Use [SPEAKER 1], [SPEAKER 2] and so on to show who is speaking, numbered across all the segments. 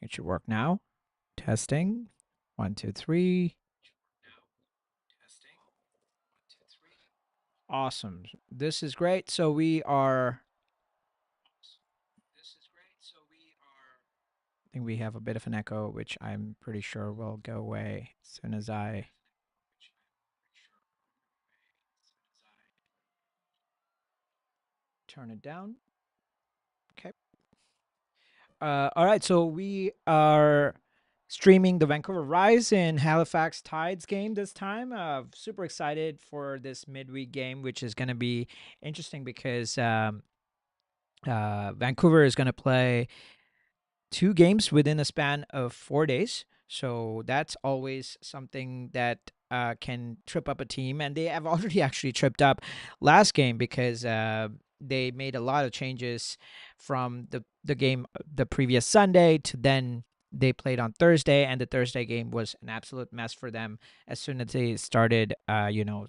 [SPEAKER 1] It should work now. Testing. 1, 2, 3. Awesome. This is great. So we are. I think we have a bit of an echo, which I'm pretty sure will go away as soon as I turn it down. Okay. All right. So we are streaming the Vancouver Rise in Halifax Tides game this time. Super excited for this midweek game, which is going to be interesting because Vancouver is going to play 2 games within a span of 4 days. So that's always something that can trip up a team. And they have already actually tripped up last game because they made a lot of changes from the game the previous Sunday to then they played on Thursday, and the Thursday game was an absolute mess for them as soon as they started,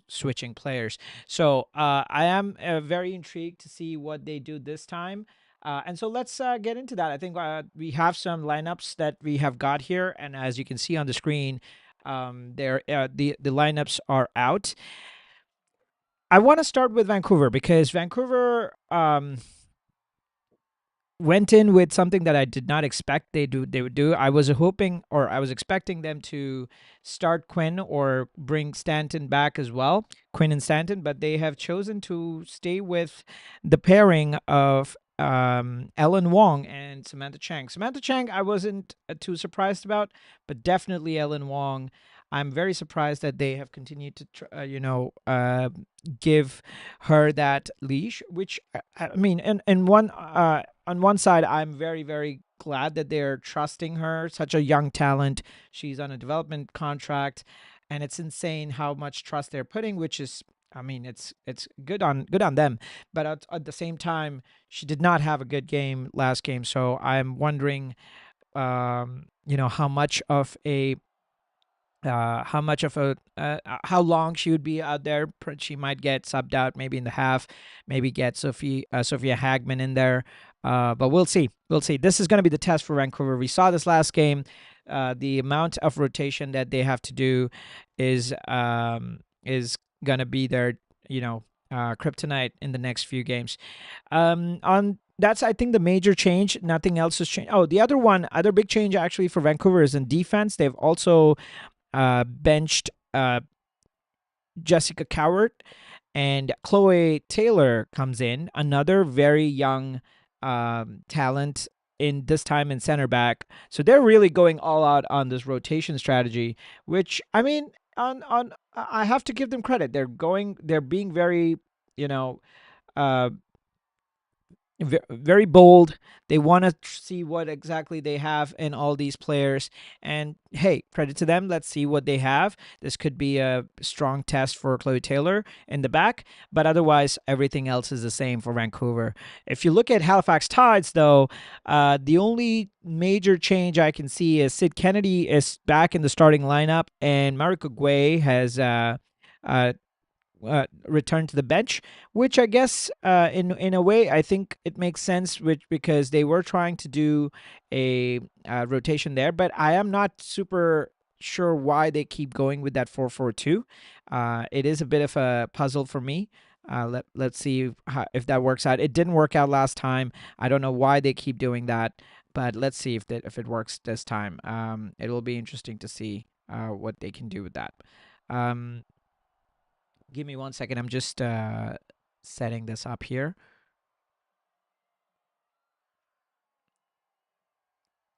[SPEAKER 1] switching players. So I am very intrigued to see what they do this time. And so let's get into that. I think we have some lineups that we have got here, and as you can see on the screen, the lineups are out. I want to start with Vancouver because Vancouver went in with something that I did not expect they would do. I was hoping or I was expecting them to start Quinn or bring Stanton back as well, Quinn and Stanton, but they have chosen to stay with the pairing of Ellen Wong and Samantha Chang. Samantha Chang, I wasn't too surprised about, but definitely Ellen Wong. I'm very surprised that they have continued to give her that leash, which I mean, in one on one side, I'm very, very glad that they're trusting her. Such a young talent. She's on a development contract, and it's insane how much trust they're putting. Which is, I mean, it's good on them. But at the same time, she did not have a good game last game. So I'm wondering, how much of a how long she would be out there. She might get subbed out maybe in the half, maybe get Sophia Hagman in there. But we'll see. We'll see. This is going to be the test for Vancouver. We saw this last game. The amount of rotation that they have to do is going to be their kryptonite in the next few games. On That's, I think, the major change. Nothing else has changed. Oh, the other big change actually for Vancouver is in defense. They've also benched Jessica Cowart, and Chloe Taylor comes in, another very young talent in this time in center back. So they're really going all out on this rotation strategy, which I mean, on I have to give them credit. They're being very, you know, uh, very bold. They want to see what exactly they have in all these players. And hey, credit to them. Let's see what they have. This could be a strong test for Chloe Taylor in the back, but otherwise, everything else is the same for Vancouver. If you look at Halifax Tides, though, the only major change I can see is Sid Kennedy is back in the starting lineup, and Mariko Gui has uh, return to the bench, which I guess in a way I think it makes sense, which because they were trying to do a rotation there, but I am not super sure why they keep going with that 4-4-2. It is a bit of a puzzle for me. Let's see if that works out. It didn't work out last time. I don't know why they keep doing that, but let's see if it works this time. It will be interesting to see what they can do with that. Um, Give me 1 second. I'm just setting this up here.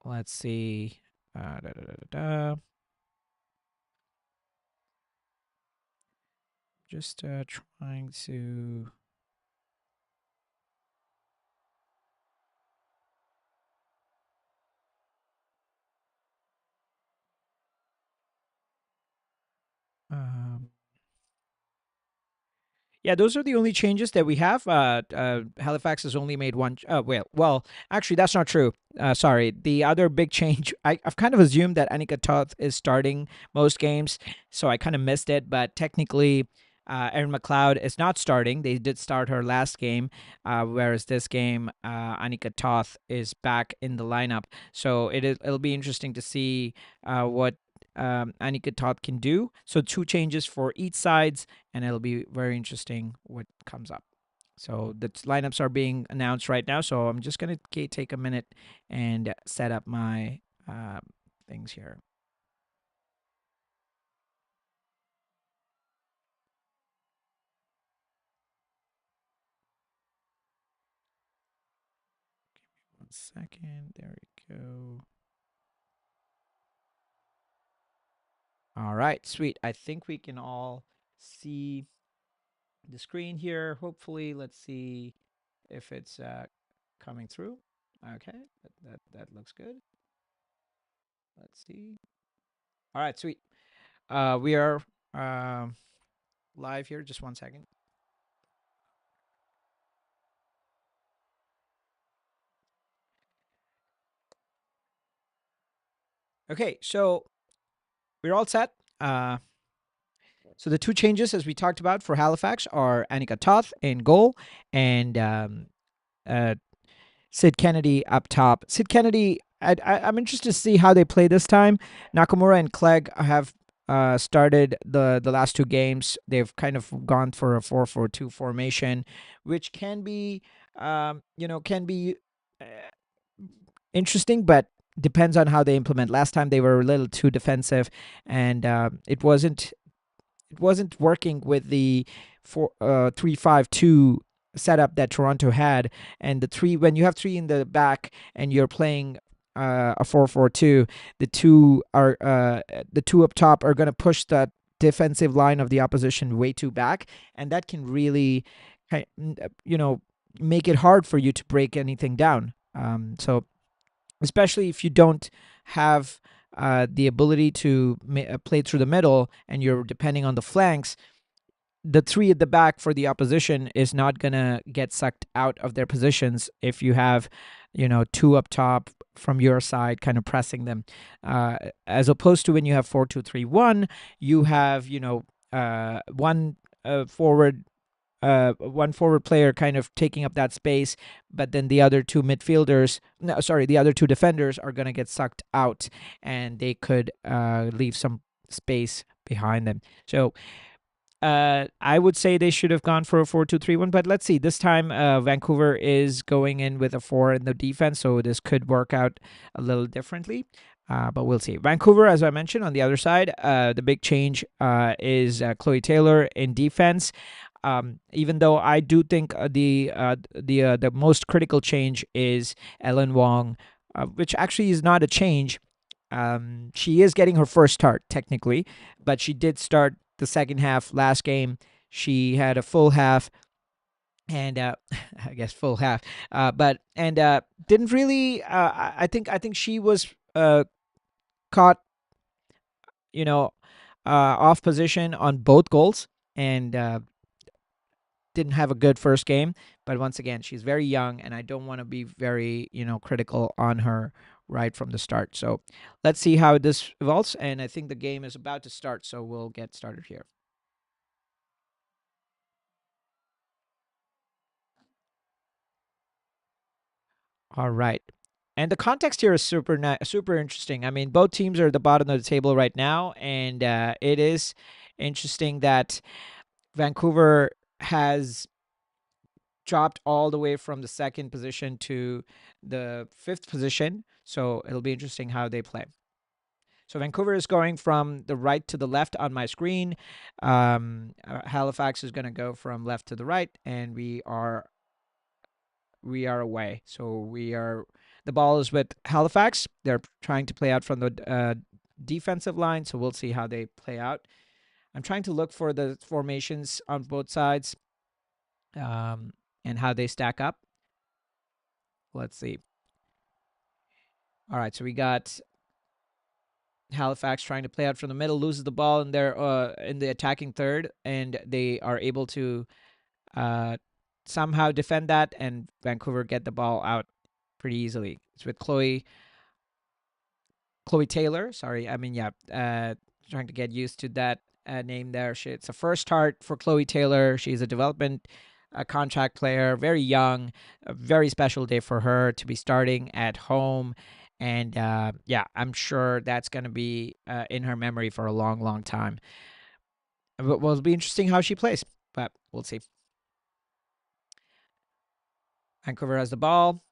[SPEAKER 1] Let's see. Da, da, da, da, da. Just trying to. Um, Yeah, those are the only changes that we have. Halifax has only made one. Well, actually, that's not true. Sorry. The other big change, I've kind of assumed that Anika Toth is starting most games, so I kind of missed it. But technically, Erin McLeod is not starting. They did start her last game, whereas this game, Anika Toth is back in the lineup. So it'll be interesting to see what Anika Toth can do. So two changes for each sides, and it'll be very interesting what comes up. So the lineups are being announced right now. So I'm just gonna take a minute and set up my things here. One second. There we go. All right, sweet. I think we can all see the screen here. Hopefully, let's see if it's coming through. Okay, that looks good. Let's see. All right, sweet. We are live here. Just one second. Okay, so we're all set. So the two changes, as we talked about for Halifax, are Annika Toth in goal and uh, Sid Kennedy up top. Sid Kennedy, I'm interested to see how they play this time. Nakamura and Clegg have started the last two games. They've kind of gone for a 4-4-2 formation, which can be can be uh, interesting, but depends on how they implement. Last time they were a little too defensive, and it wasn't working with the 3-5-2 setup that Toronto had, and the three when you have three in the back and you're playing a 4-4-2, the two up top are going to push that defensive line of the opposition way too back, and that can really, you know, make it hard for you to break anything down. So especially if you don't have the ability to play through the middle and you're depending on the flanks, the three at the back for the opposition is not going to get sucked out of their positions if you have, two up top from your side kind of pressing them. As opposed to when you have 4-2-3-1, you have, forward one forward player kind of taking up that space, but then the other two midfielders, no, sorry, the other two defenders are going to get sucked out, and they could leave some space behind them. So I would say they should have gone for a 4-2-3-1, but let's see. This time, Vancouver is going in with a 4 in the defense, so this could work out a little differently. But we'll see. Vancouver, as I mentioned, on the other side, the big change is Chloe Taylor in defense. Even though I do think the most critical change is Ellen Wong, which actually is not a change. She is getting her first start technically, but she did start the second half last game. She had a full half, and I guess full half, but and didn't really. I think she was caught, off position on both goals, and didn't have a good first game. But once again, she's very young, and I don't want to be very, critical on her right from the start. So let's see how this evolves. And I think the game is about to start, so we'll get started here. All right. And the context here is super interesting. I mean, both teams are at the bottom of the table right now, and it is interesting that Vancouver has dropped all the way from the second position to the fifth position. So it'll be interesting how they play. So Vancouver is going from the right to the left on my screen. Halifax is going to go from left to the right, and we are away. So the ball is with Halifax. They're trying to play out from the defensive line. So we'll see how they play out. I'm trying to look for the formations on both sides, and how they stack up. Let's see. All right, so we got Halifax trying to play out from the middle, loses the ball in the attacking third, and they are able to uh, somehow defend that, and Vancouver get the ball out pretty easily. It's with Chloe Taylor. Sorry, I mean, yeah, trying to get used to that name there. It's a first start for Chloe Taylor. She's a development contract player, very young, a very special day for her to be starting at home. And yeah, I'm sure that's going to be in her memory for a long, long time. But it'll be interesting how she plays, but we'll see. Vancouver has the ball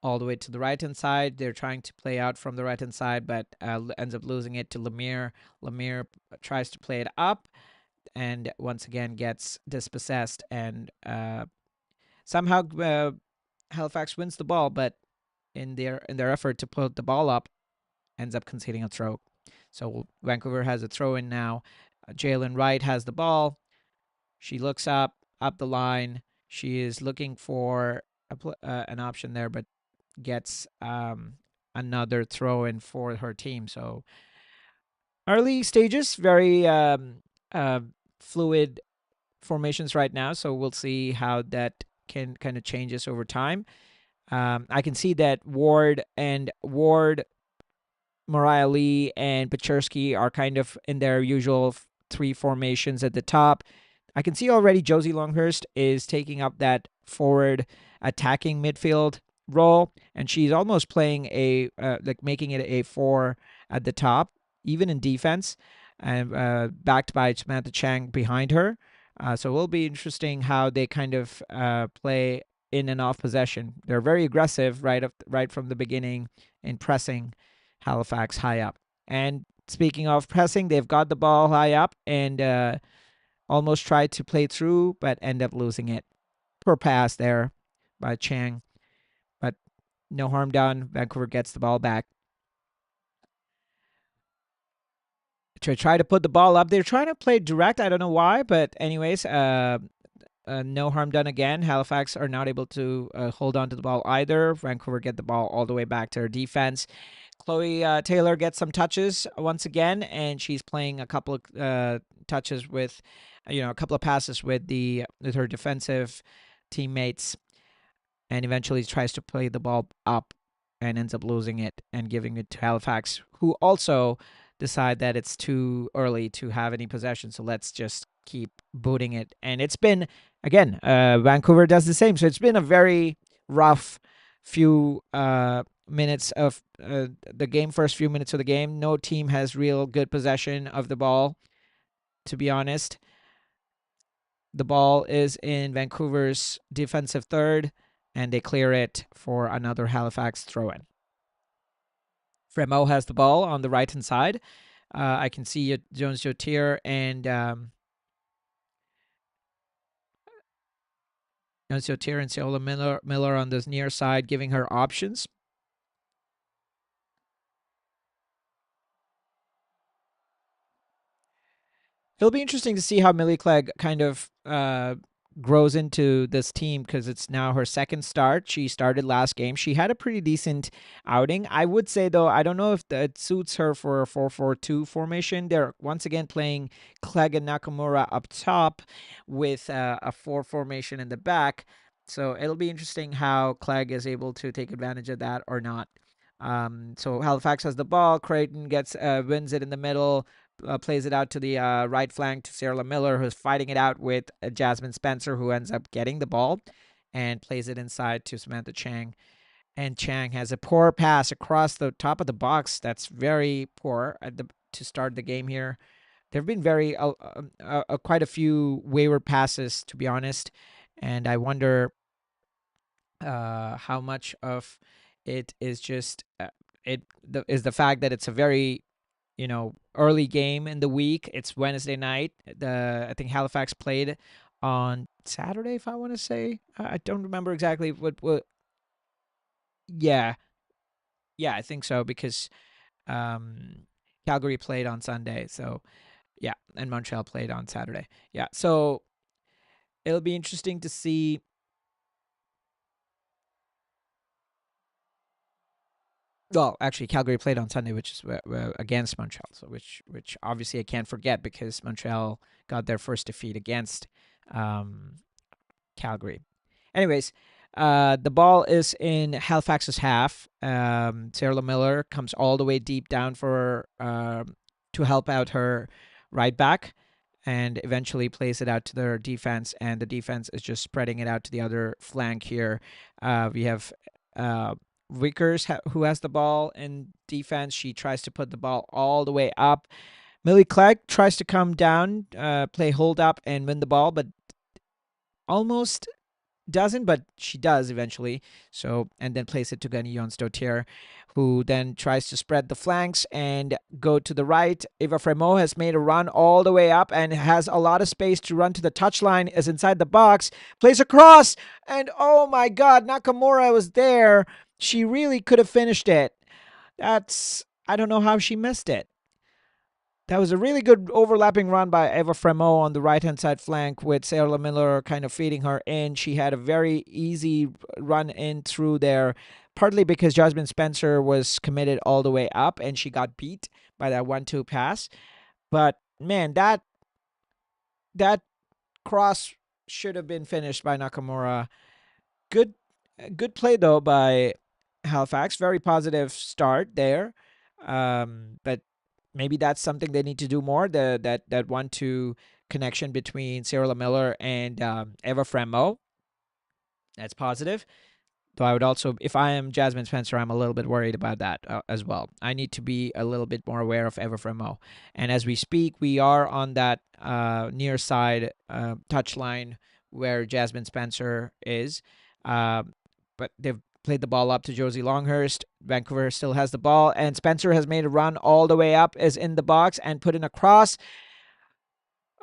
[SPEAKER 1] all the way to the right-hand side. They're trying to play out from the right-hand side, but ends up losing it to Lemire. Lemire tries to play it up and once again gets dispossessed, and somehow Halifax wins the ball, but in their effort to put the ball up, ends up conceding a throw. So Vancouver has a throw in now. Jalen Wright has the ball. She looks up the line. She is looking for an option there, but gets another throw in for her team. So early stages, very fluid formations right now. So we'll see how that can kind of changes over time. I can see that Ward, Mariah Lee, and Pachersky are kind of in their usual three formations at the top. I can see already Josie Longhurst is taking up that forward attacking midfield role, and she's almost playing like making it a four at the top, even in defense, and backed by Samantha Chang behind her. So it will be interesting how they kind of play in and off possession. They're very aggressive right from the beginning in pressing Halifax high up. And speaking of pressing, they've got the ball high up and almost tried to play through, but end up losing it. Poor pass there by Chang, but no harm done. Vancouver gets the ball back. To try to put the ball up, they're trying to play direct. I don't know why, but anyways, no harm done again. Halifax are not able to hold on to the ball either. Vancouver get the ball all the way back to their defense. Chloe Taylor gets some touches once again, and she's playing a couple of touches with, a couple of passes with her defensive teammates, and eventually tries to play the ball up and ends up losing it and giving it to Halifax, who also decide that it's too early to have any possession, so let's just keep booting it. And it's been, again, Vancouver does the same. So it's been a very rough few minutes of the game, first few minutes of the game. No team has real good possession of the ball, to be honest. The ball is in Vancouver's defensive third, and they clear it for another Halifax throw-in. Fremo has the ball on the right-hand side. I can see Jones-Jotier and Ciola Miller on the near side, giving her options. It'll be interesting to see how Millie Clegg kind of grows into this team, because it's now her second start. She started last game. She had a pretty decent outing. I would say, though, I don't know if it suits her for a 4-4-2 formation. They're once again playing Clegg and Nakamura up top with a 4 formation in the back. So it'll be interesting how Clegg is able to take advantage of that or not. So Halifax has the ball. Creighton wins it in the middle. Plays it out to the right flank to Sarah Miller, who's fighting it out with Jasmine Spencer, who ends up getting the ball and plays it inside to Samantha Chang. And Chang has a poor pass across the top of the box. That's very poor to start the game here. There have been quite a few wayward passes, to be honest, and I wonder how much of it is just the fact that it's a very early game in the week. It's Wednesday night. I think Halifax played on Saturday, if I want to say. I don't remember exactly what. Yeah, I think so, because Calgary played on Sunday. So yeah, and Montreal played on Saturday. Yeah, so it'll be interesting to see. Well, actually, Calgary played on Sunday, which is against Montreal. So which obviously I can't forget, because Montreal got their first defeat against Calgary. Anyways, the ball is in Halifax's half. Sarah Miller comes all the way deep down for to help out her right back and eventually plays it out to their defense. And the defense is just spreading it out to the other flank here. We have Vickers who has the ball in defense. She tries to put the ball all the way up. Millie Clegg tries to come down, play hold up, and win the ball, but almost doesn't, but she does eventually. So, and then plays it to Ganion Stotier, who then tries to spread the flanks and go to the right. Eva Fremont has made a run all the way up and has a lot of space to run to the touchline, is inside the box, plays across, and oh my God, Nakamura was there. She really could have finished it. I don't know how she missed it. That was a really good overlapping run by Eva Fremont on the right-hand side flank with Sarah Miller kind of feeding her in. She had a very easy run in through there, partly because Jasmine Spencer was committed all the way up and she got beat by that 1-2 pass. But man, that cross should have been finished by Nakamura. Good play though by Halifax. Very positive start there. But maybe that's something they need to do more. That 1-2 connection between Cyril Miller and Eva Fremo. That's positive. Though I would also, if I am Jasmine Spencer, I'm a little bit worried about that as well. I need to be a little bit more aware of Eva Fremo. And as we speak, we are on that near side touch line where Jasmine Spencer is. But they've played the ball up to Josie Longhurst. Vancouver still has the ball, and Spencer has made a run all the way up, is in the box, and put in a cross.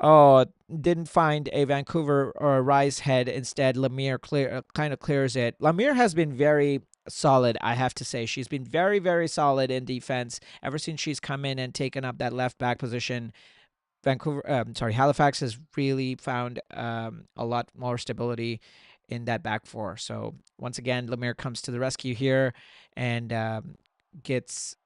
[SPEAKER 1] Oh, didn't find a Vancouver or a Rise head. Instead, Lemire kind of clears it. Lemire has been very solid, I have to say. She's been very, very solid in defense ever since she's come in and taken up that left back position. Halifax has really found a lot more stability in that back four. So once again, Lemire comes to the rescue here and gets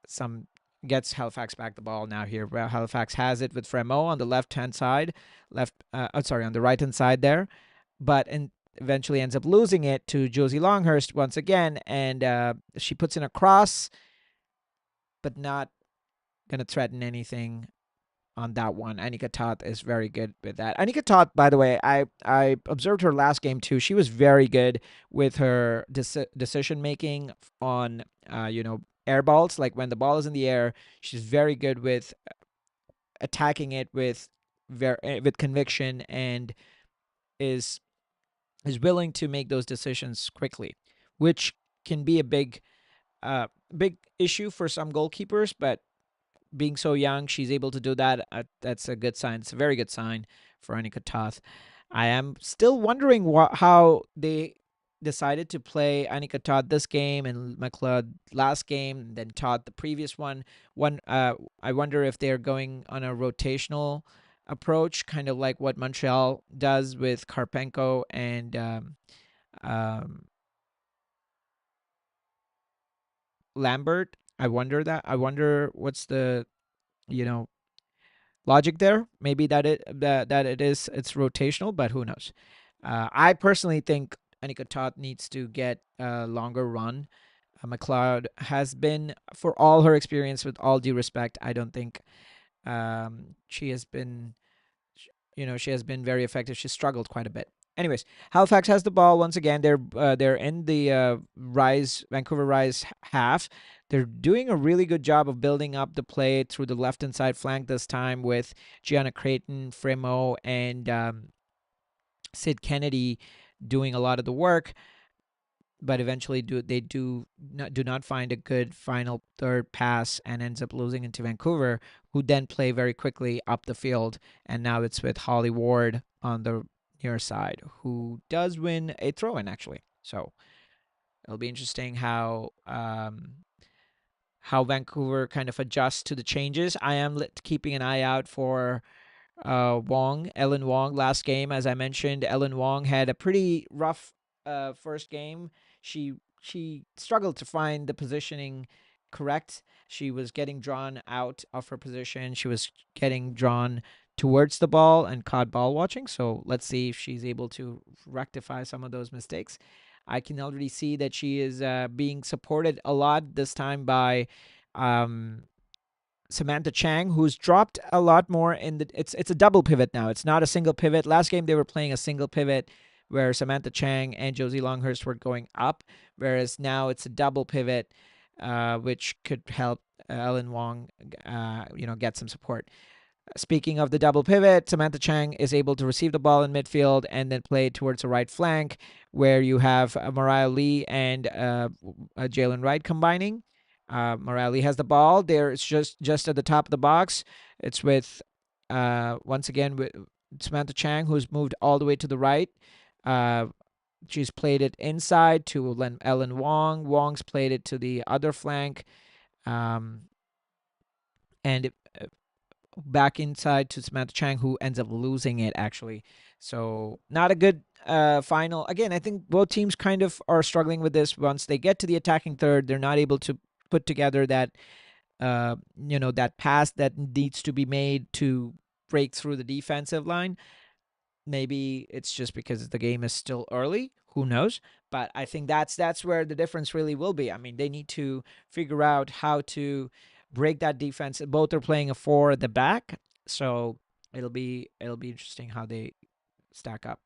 [SPEAKER 1] Halifax back the ball now here. Well, Halifax has it with Fremo on the left-hand side, on the right-hand side there, but eventually ends up losing it to Josie Longhurst once again, and she puts in a cross, but not going to threaten anything on that one. Anika Toth is very good with that. Anika Toth, by the way, I observed her last game too. She was very good with her decision making on air balls. Like when the ball is in the air, she's very good with attacking it with conviction and is willing to make those decisions quickly, which can be a big issue for some goalkeepers, but being so young, she's able to do that. That's a good sign. It's a very good sign for Anika Toth. I am still wondering how they decided to play Anika Toth this game and McLeod last game, and then Toth the previous one. I wonder if they're going on a rotational approach, kind of like what Montreal does with Karpenko and Lambert. I wonder what's the you know logic there. Maybe it's rotational, but who knows? I personally think Anika Toth needs to get a longer run. McLeod has been, for all her experience, with all due respect, I don't think she has been, she has been very effective. She struggled quite a bit. Anyways, Halifax has the ball once again. They're in the Vancouver Rise half. They're doing a really good job of building up the play through the left hand side flank this time with Gianna Creighton, Fremo, and Sid Kennedy doing a lot of the work. But eventually, do not find a good final third pass and ends up losing into Vancouver, who then play very quickly up the field. And now it's with Holly Ward on the near side, who does win a throw-in actually. So it'll be interesting how Vancouver kind of adjusts to the changes. I am keeping an eye out for Ellen Wong last game. As I mentioned, Ellen Wong had a pretty rough first game. She struggled to find the positioning correct. She was getting drawn out of her position. She was getting drawn towards the ball and caught ball watching. So let's see if she's able to rectify some of those mistakes. I can already see that she is being supported a lot this time by Samantha Chang, who's dropped a lot more in the. It's a double pivot now. It's not a single pivot. Last game they were playing a single pivot, where Samantha Chang and Josie Longhurst were going up, whereas now it's a double pivot, which could help Ellen Wong, get some support. Speaking of the double pivot, Samantha Chang is able to receive the ball in midfield and then play towards the right flank, where you have Mariah Lee and Jalen Wright combining. Mariah Lee has the ball. There, it's just at the top of the box. It's with once again with Samantha Chang, who's moved all the way to the right. Uh, she's played it inside to Ellen Wong. Wong's played it to the other flank. Um, and back inside to Samantha Chang, who ends up losing it actually. So not a good final. Again, I think both teams kind of are struggling with this. Once they get to the attacking third, they're not able to put together that that pass that needs to be made to break through the defensive line. Maybe it's just because the game is still early. Who knows? But I think that's where the difference really will be. I mean, they need to figure out how to break that defense. Both are playing a four at the back, so it'll be interesting how they stack up.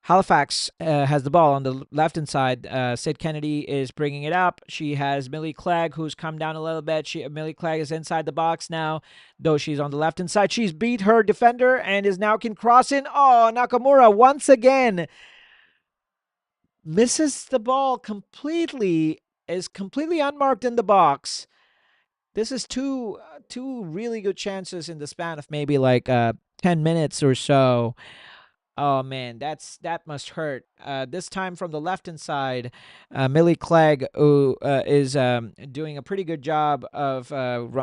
[SPEAKER 1] Halifax has the ball on the left-hand side. Sid Kennedy is bringing it up. She has Millie Clegg, who's come down a little bit. Millie Clegg is inside the box now, though she's on the left-hand side. She's beat her defender and is now can cross in. Oh, Nakamura once again misses the ball completely, is completely unmarked in the box. This is two really good chances in the span of maybe like 10 minutes or so. Oh man, that must hurt. This time from the left hand side, Millie Clegg, who is doing a pretty good job of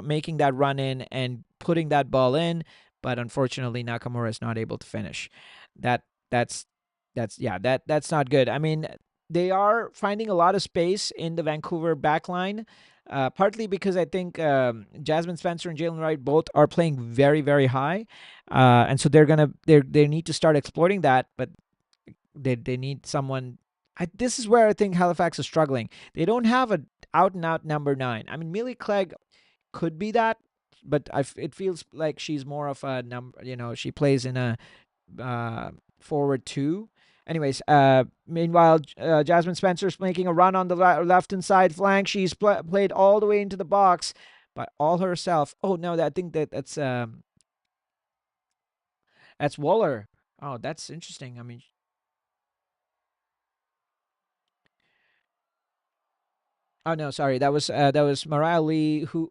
[SPEAKER 1] making that run in and putting that ball in, but unfortunately Nakamura is not able to finish. That that's that's not good. I mean, they are finding a lot of space in the Vancouver backline. Partly because I think Jasmine Spencer and Jalen Wright both are playing very, very high, and so they need to start exploiting that. But they need someone. This is where I think Halifax is struggling. They don't have a out and out number 9. I mean, Millie Clegg could be that, but it feels like she's more of a number. She plays in a forward 2. Anyways, meanwhile, Jasmine Spencer's making a run on the left-hand side flank. She's played all the way into the box, but all herself. Oh no, I think that's Waller. Oh, that's interesting. I mean, oh no, sorry. That was Mariah Lee who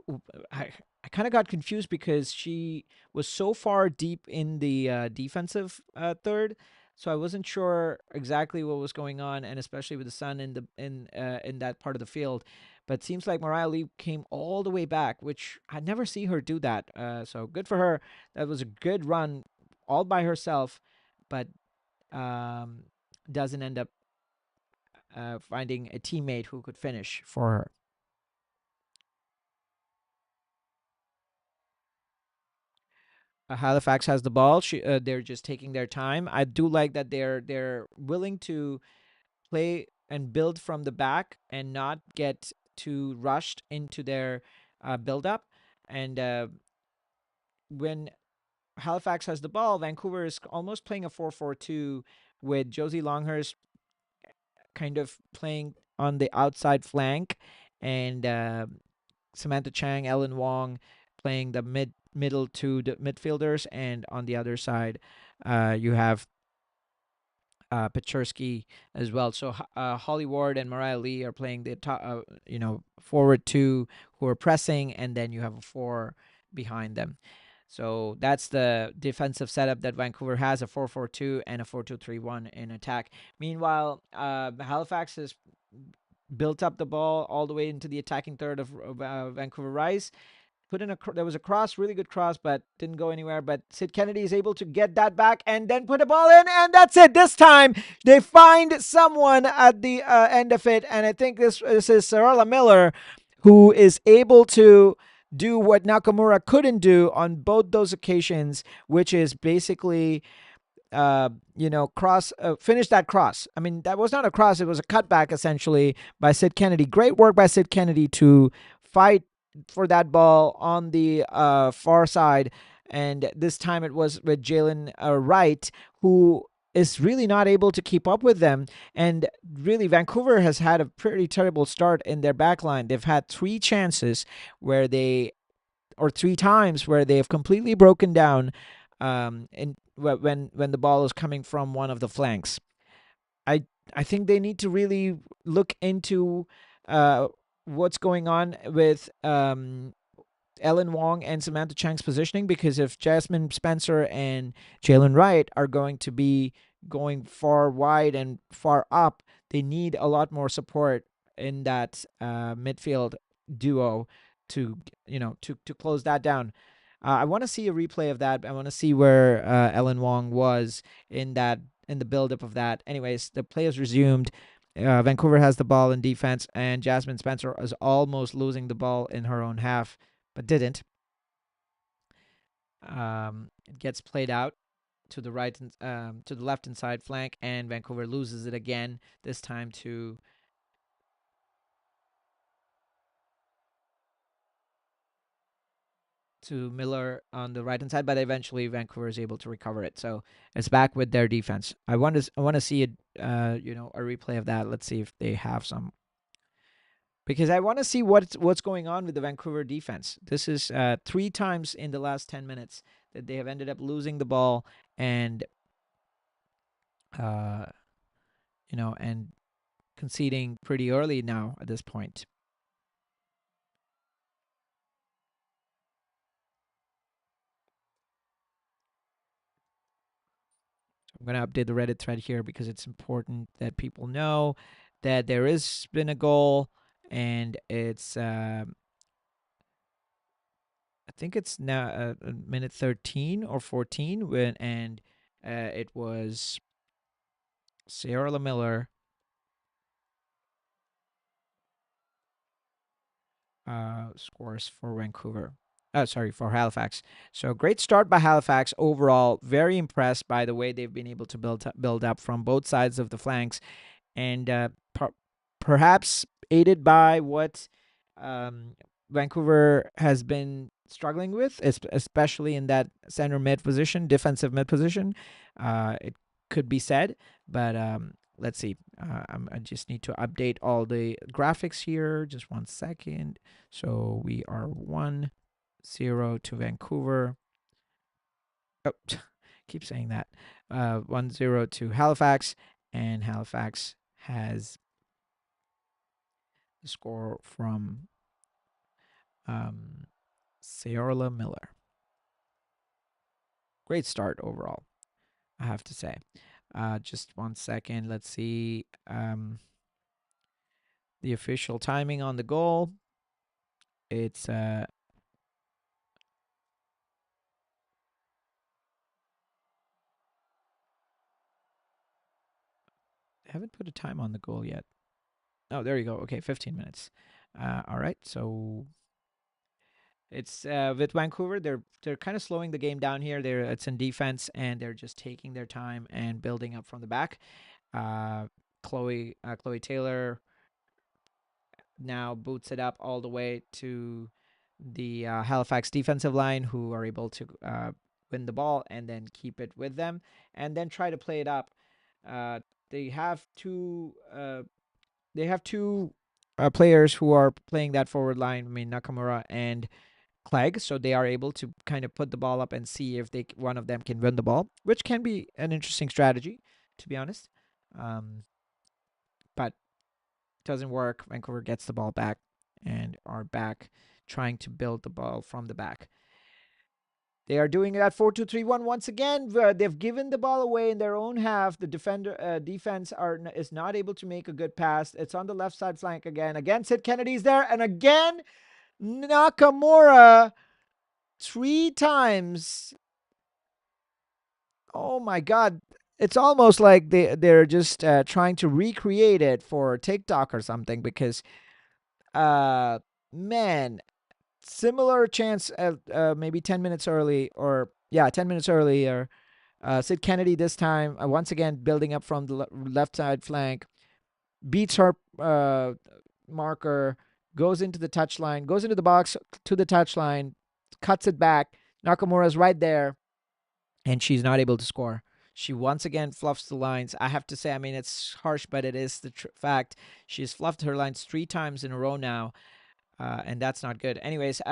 [SPEAKER 1] I kind of got confused because she was so far deep in the defensive third, so I wasn't sure exactly what was going on, and especially with the sun in that part of the field. But it seems like Mariah Lee came all the way back, which I never see her do that. So good for her. That was a good run, all by herself, but um, doesn't end up finding a teammate who could finish for her. Halifax has the ball. They're just taking their time. I do like that they're willing to play and build from the back and not get too rushed into their build up. And when Halifax has the ball, Vancouver is almost playing a 4-4-2 with Josie Longhurst kind of playing on the outside flank and Samantha Chang, Ellen Wong playing the middle two midfielders, and on the other side, you have Pechersky as well. So Holly Ward and Mariah Lee are playing the top, forward two who are pressing, and then you have a 4 behind them. So that's the defensive setup that Vancouver has: a 4-4-2 and a 4-2-3-1 in attack. Meanwhile, Halifax has built up the ball all the way into the attacking third of Vancouver Rise. There was a cross, really good cross, but didn't go anywhere. But Sid Kennedy is able to get that back and then put a ball in, and that's it. This time they find someone at the end of it, and I think this is Sarala Miller, who is able to do what Nakamura couldn't do on both those occasions, which is basically finish that cross. I mean, that was not a cross; it was a cutback essentially by Sid Kennedy. Great work by Sid Kennedy to fight for that ball on the far side, and this time it was with Jalen Wright, who is really not able to keep up with them. And really, Vancouver has had a pretty terrible start in their back line. They've had three chances where they, or three times where they have completely broken down when the ball is coming from one of the flanks. I I think they need to really look into uh, what's going on with Ellen Wong and Samantha Chang's positioning, because if Jasmine Spencer and Jalen Wright are going to be going far wide and far up, they need a lot more support in that midfield duo to to close that down. I want to see a replay of that. I want to see where Ellen Wong was in that, in the buildup of that. Anyways, the play has resumed. Vancouver has the ball in defense, and Jasmine Spencer is almost losing the ball in her own half, but didn't. It gets played out to the right and to the left and side flank, and Vancouver loses it again. This time to Miller on the right hand side, but eventually Vancouver is able to recover it. So it's back with their defense. I want to see a replay of that. Let's see if they have some, because I want to see what's going on with the Vancouver defense. This is three times in the last 10 minutes that they have ended up losing the ball, and uh, and conceding pretty early now at this point. I'm going to update the Reddit thread here because it's important that people know that there has been a goal, and it's I think it's now minute 13 or 14 when, and it was Sierra Miller scores for Vancouver. Sorry, for Halifax. So great start by Halifax overall. Very impressed by the way they've been able to build up from both sides of the flanks, and perhaps aided by what um, Vancouver has been struggling with, especially in that center mid position, defensive mid position. It could be said, but let's see. I just need to update all the graphics here. Just 1 second. So we are 1-0 to Vancouver. Oh, keep saying that. 1-0 to Halifax, and Halifax has the score from um, Sierra Miller. Great start overall, I have to say. Just 1 second. Let's see the official timing on the goal. It's I haven't put a time on the goal yet. Oh, there you go. Okay, 15 minutes. All right, so it's with Vancouver. They're kind of slowing the game down here. It's in defense, and they're just taking their time and building up from the back. Chloe Taylor now boots it up all the way to the Halifax defensive line, who are able to win the ball and then keep it with them, and then try to play it up. Uh, they have two. They have two players who are playing that forward line. I mean, Nakamura and Clegg, so they are able to kind of put the ball up and see if one of them can win the ball, which can be an interesting strategy, to be honest. But doesn't work. Vancouver gets the ball back and are back trying to build the ball from the back. They are doing that 4-2-3-1 once again. They've given the ball away in their own half. The defense is not able to make a good pass. It's on the left side flank again. Again, Sid Kennedy's there, and again Nakamura three times. Oh my God. It's almost like they're just trying to recreate it for TikTok or something, because man, similar chance maybe 10 minutes early, or yeah, 10 minutes earlier. Sid Kennedy this time, once again, building up from the left side flank, beats her marker, goes into the touchline, goes into the box to the touchline, cuts it back. Nakamura's right there, and she's not able to score. She once again fluffs the lines. I have to say, I mean, it's harsh, but it is the fact. She's fluffed her lines 3 times in a row now, and that's not good. Anyways,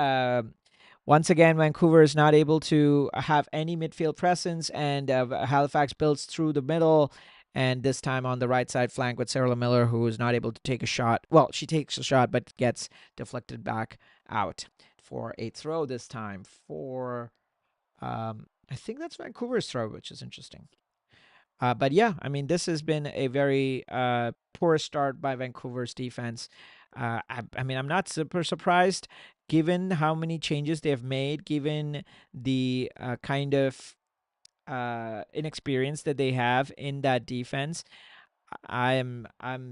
[SPEAKER 1] once again, Vancouver is not able to have any midfield presence, and Halifax builds through the middle, and this time on the right side flank with Sarah Miller, who is not able to take a shot. Well, she takes a shot, but gets deflected back out for a throw this time for, I think that's Vancouver's throw, which is interesting. But yeah, I mean, this has been a very poor start by Vancouver's defense. I mean, I'm not super surprised given how many changes they have made, given the kind of inexperience that they have in that defense. I'm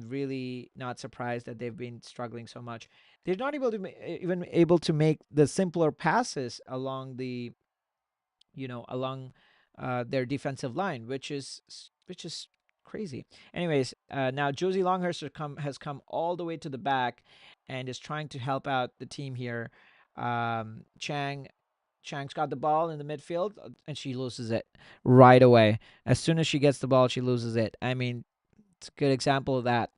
[SPEAKER 1] really not surprised that they've been struggling so much. They're not able to even able to make the simpler passes along the along their defensive line, which is crazy. Anyways, now Josie Longhurst has come all the way to the back and is trying to help out the team here. Chang's got the ball in the midfield and she loses it right away. As soon as she gets the ball, she loses it. I mean, it's a good example of that.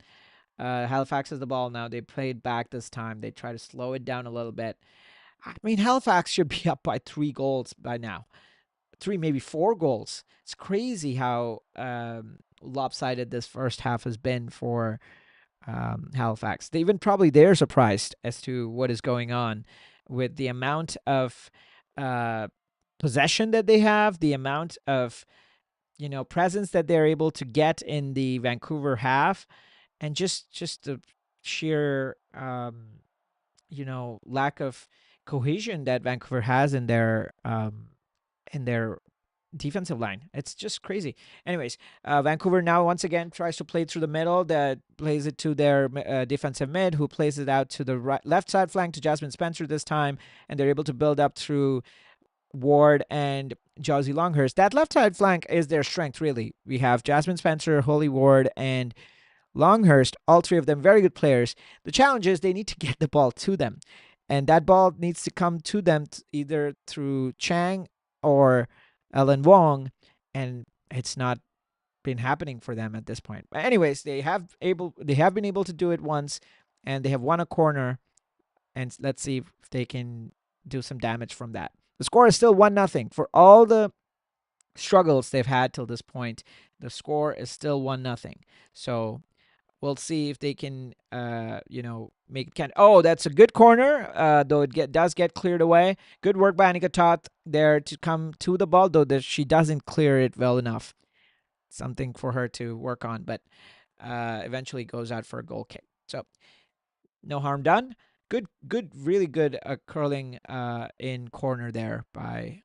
[SPEAKER 1] Halifax has the ball now. They played back this time. They try to slow it down a little bit. I mean, Halifax should be up by 3 goals by now. 3, maybe 4 goals. It's crazy how lopsided this first half has been for Halifax. They're surprised as to what is going on with the amount of uh, possession that they have, the amount of presence that they're able to get in the Vancouver half, and just the sheer lack of cohesion that Vancouver has in their defensive line. It's just crazy. Anyways, Vancouver now once again tries to play through the middle. That plays it to their defensive mid, who plays it out to the left side flank to Jasmine Spencer this time, and they're able to build up through Ward and Josie Longhurst. That left side flank is their strength, really. We have Jasmine Spencer, Holly Ward, and Longhurst, all 3 of them very good players. The challenge is they need to get the ball to them. And that ball needs to come to them either through Chang or Ellen Wong. And it's not been happening for them at this point. But anyways, they have been able to do it once, and they have won a corner. And let's see if they can do some damage from that. The score is still 1-0. For all the struggles they've had till this point, the score is still 1-0. So we'll see if they can, make it count. Oh, that's a good corner, though it does get cleared away. Good work by Annika Toth there to come to the ball, though she doesn't clear it well enough. Something for her to work on, but eventually goes out for a goal kick. So no harm done. Good, really good curling in corner there by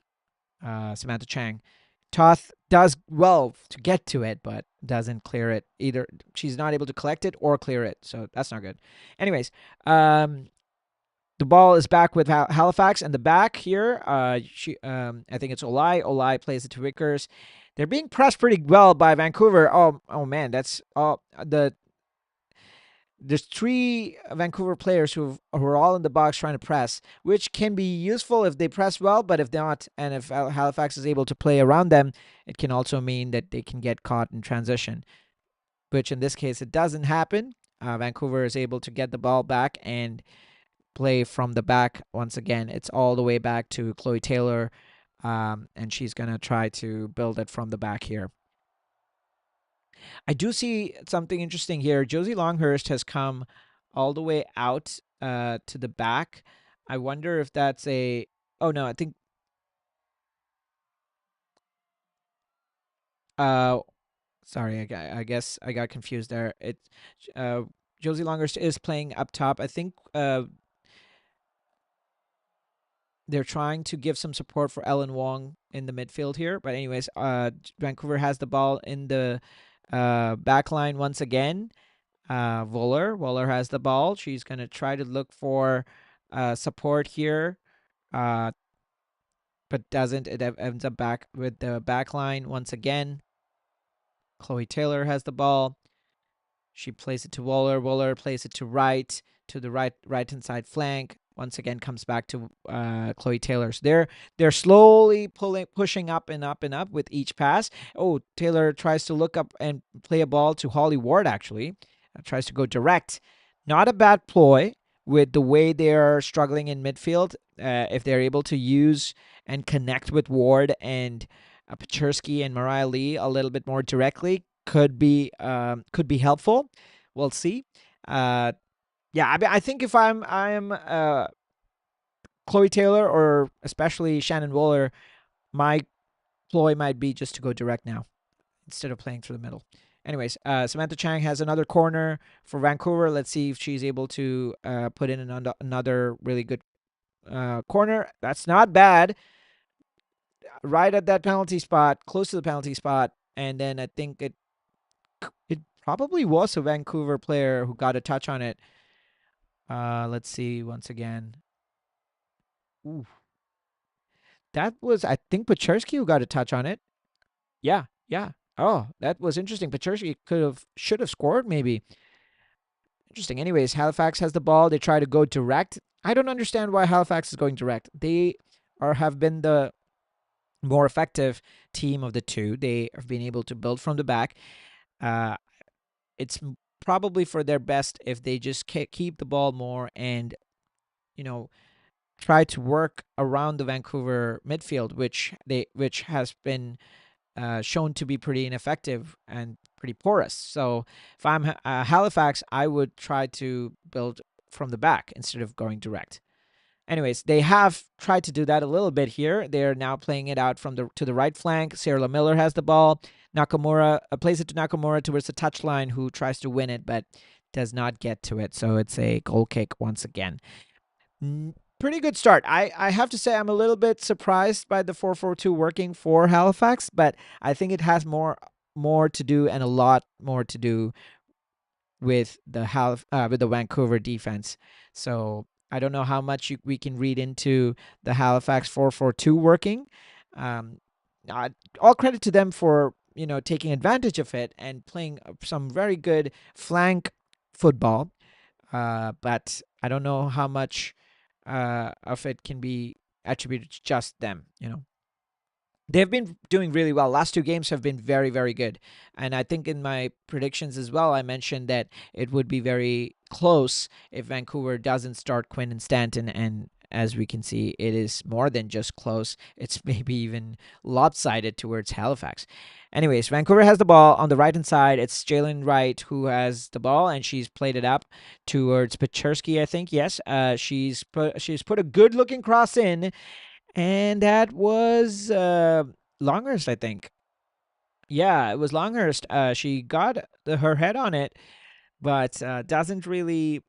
[SPEAKER 1] Samantha Chang. Toth does well to get to it, but doesn't clear it either. She's not able to collect it or clear it, so that's not good. Anyways, the ball is back with Halifax, and the back here, I think it's Olai. Olai plays it to Wickers. They're being pressed pretty well by Vancouver. Oh man, that's there's 3 Vancouver players who are all in the box trying to press, which can be useful if they press well, but if not, and if Halifax is able to play around them, it can also mean that they can get caught in transition, which in this case, it doesn't happen. Vancouver is able to get the ball back and play from the back once again. It's all the way back to Chloe Taylor, and she's going to try to build it from the back here. I do see something interesting here. Josie Longhurst has come all the way out to the back. I wonder if that's a. Oh no, I think. Uh, Sorry, I guess I got confused there. Uh, Josie Longhurst is playing up top. I think they're trying to give some support for Ellen Wong in the midfield here. But anyways, Vancouver has the ball in the back line once again. Voller has the ball. She's going to try to look for support here, but doesn't. It ends up back with the back line once again. Chloe Taylor has the ball. She plays it to Waller. Waller plays it to the right hand side flank. Once again, comes back to Chloe Taylor. So they're slowly pushing up and up and up with each pass. Oh, Taylor tries to look up and play a ball to Holly Ward. Actually, tries to go direct. Not a bad ploy with the way they are struggling in midfield. If they're able to use and connect with Ward and Pachersky and Mariah Lee a little bit more directly, could be helpful. We'll see. Yeah, I think if I'm Chloe Taylor or especially Shannon Waller, my ploy might be just to go direct now instead of playing through the middle. Anyways, Samantha Chang has another corner for Vancouver. Let's see if she's able to put in another really good corner. That's not bad. Right at that penalty spot, close to the penalty spot, and then I think it probably was a Vancouver player who got a touch on it. Let's see once again. Ooh. That was, I think, Pachersky who got a touch on it. Yeah, yeah. Oh, that was interesting. Pachersky should have scored maybe. Interesting. Anyways, Halifax has the ball. They try to go direct. I don't understand why Halifax is going direct. They have been the more effective team of the two. They have been able to build from the back. It's probably for their best if they just keep the ball more and, you know, try to work around the Vancouver midfield, which has been shown to be pretty ineffective and pretty porous. So if I'm Halifax, I would try to build from the back instead of going direct. Anyways, they have tried to do that a little bit here. They're now playing it out from to the right flank. Sarah Miller has the ball. Nakamura plays it to Nakamura towards the touchline, who tries to win it but does not get to it. So it's a goal kick once again. Pretty good start. I have to say I'm a little bit surprised by the 4-4-2 working for Halifax, but I think it has more to do and a lot more to do with the Vancouver defense. So I don't know how much we can read into the Halifax 4-4-2 working. All credit to them for taking advantage of it and playing some very good flank football. But I don't know how much of it can be attributed to just them. They've been doing really well. Last two games have been very, very good. And I think in my predictions as well, I mentioned that it would be very close if Vancouver doesn't start Quinn and Stanton. And as we can see, it is more than just close. It's maybe even lopsided towards Halifax. Anyways, Vancouver has the ball on the right-hand side. It's Jalen Wright who has the ball, and she's played it up towards Pachersky, I think. Yes, she's put a good-looking cross in, and that was Longhurst, I think. Yeah, it was Longhurst. She got her head on it, but doesn't really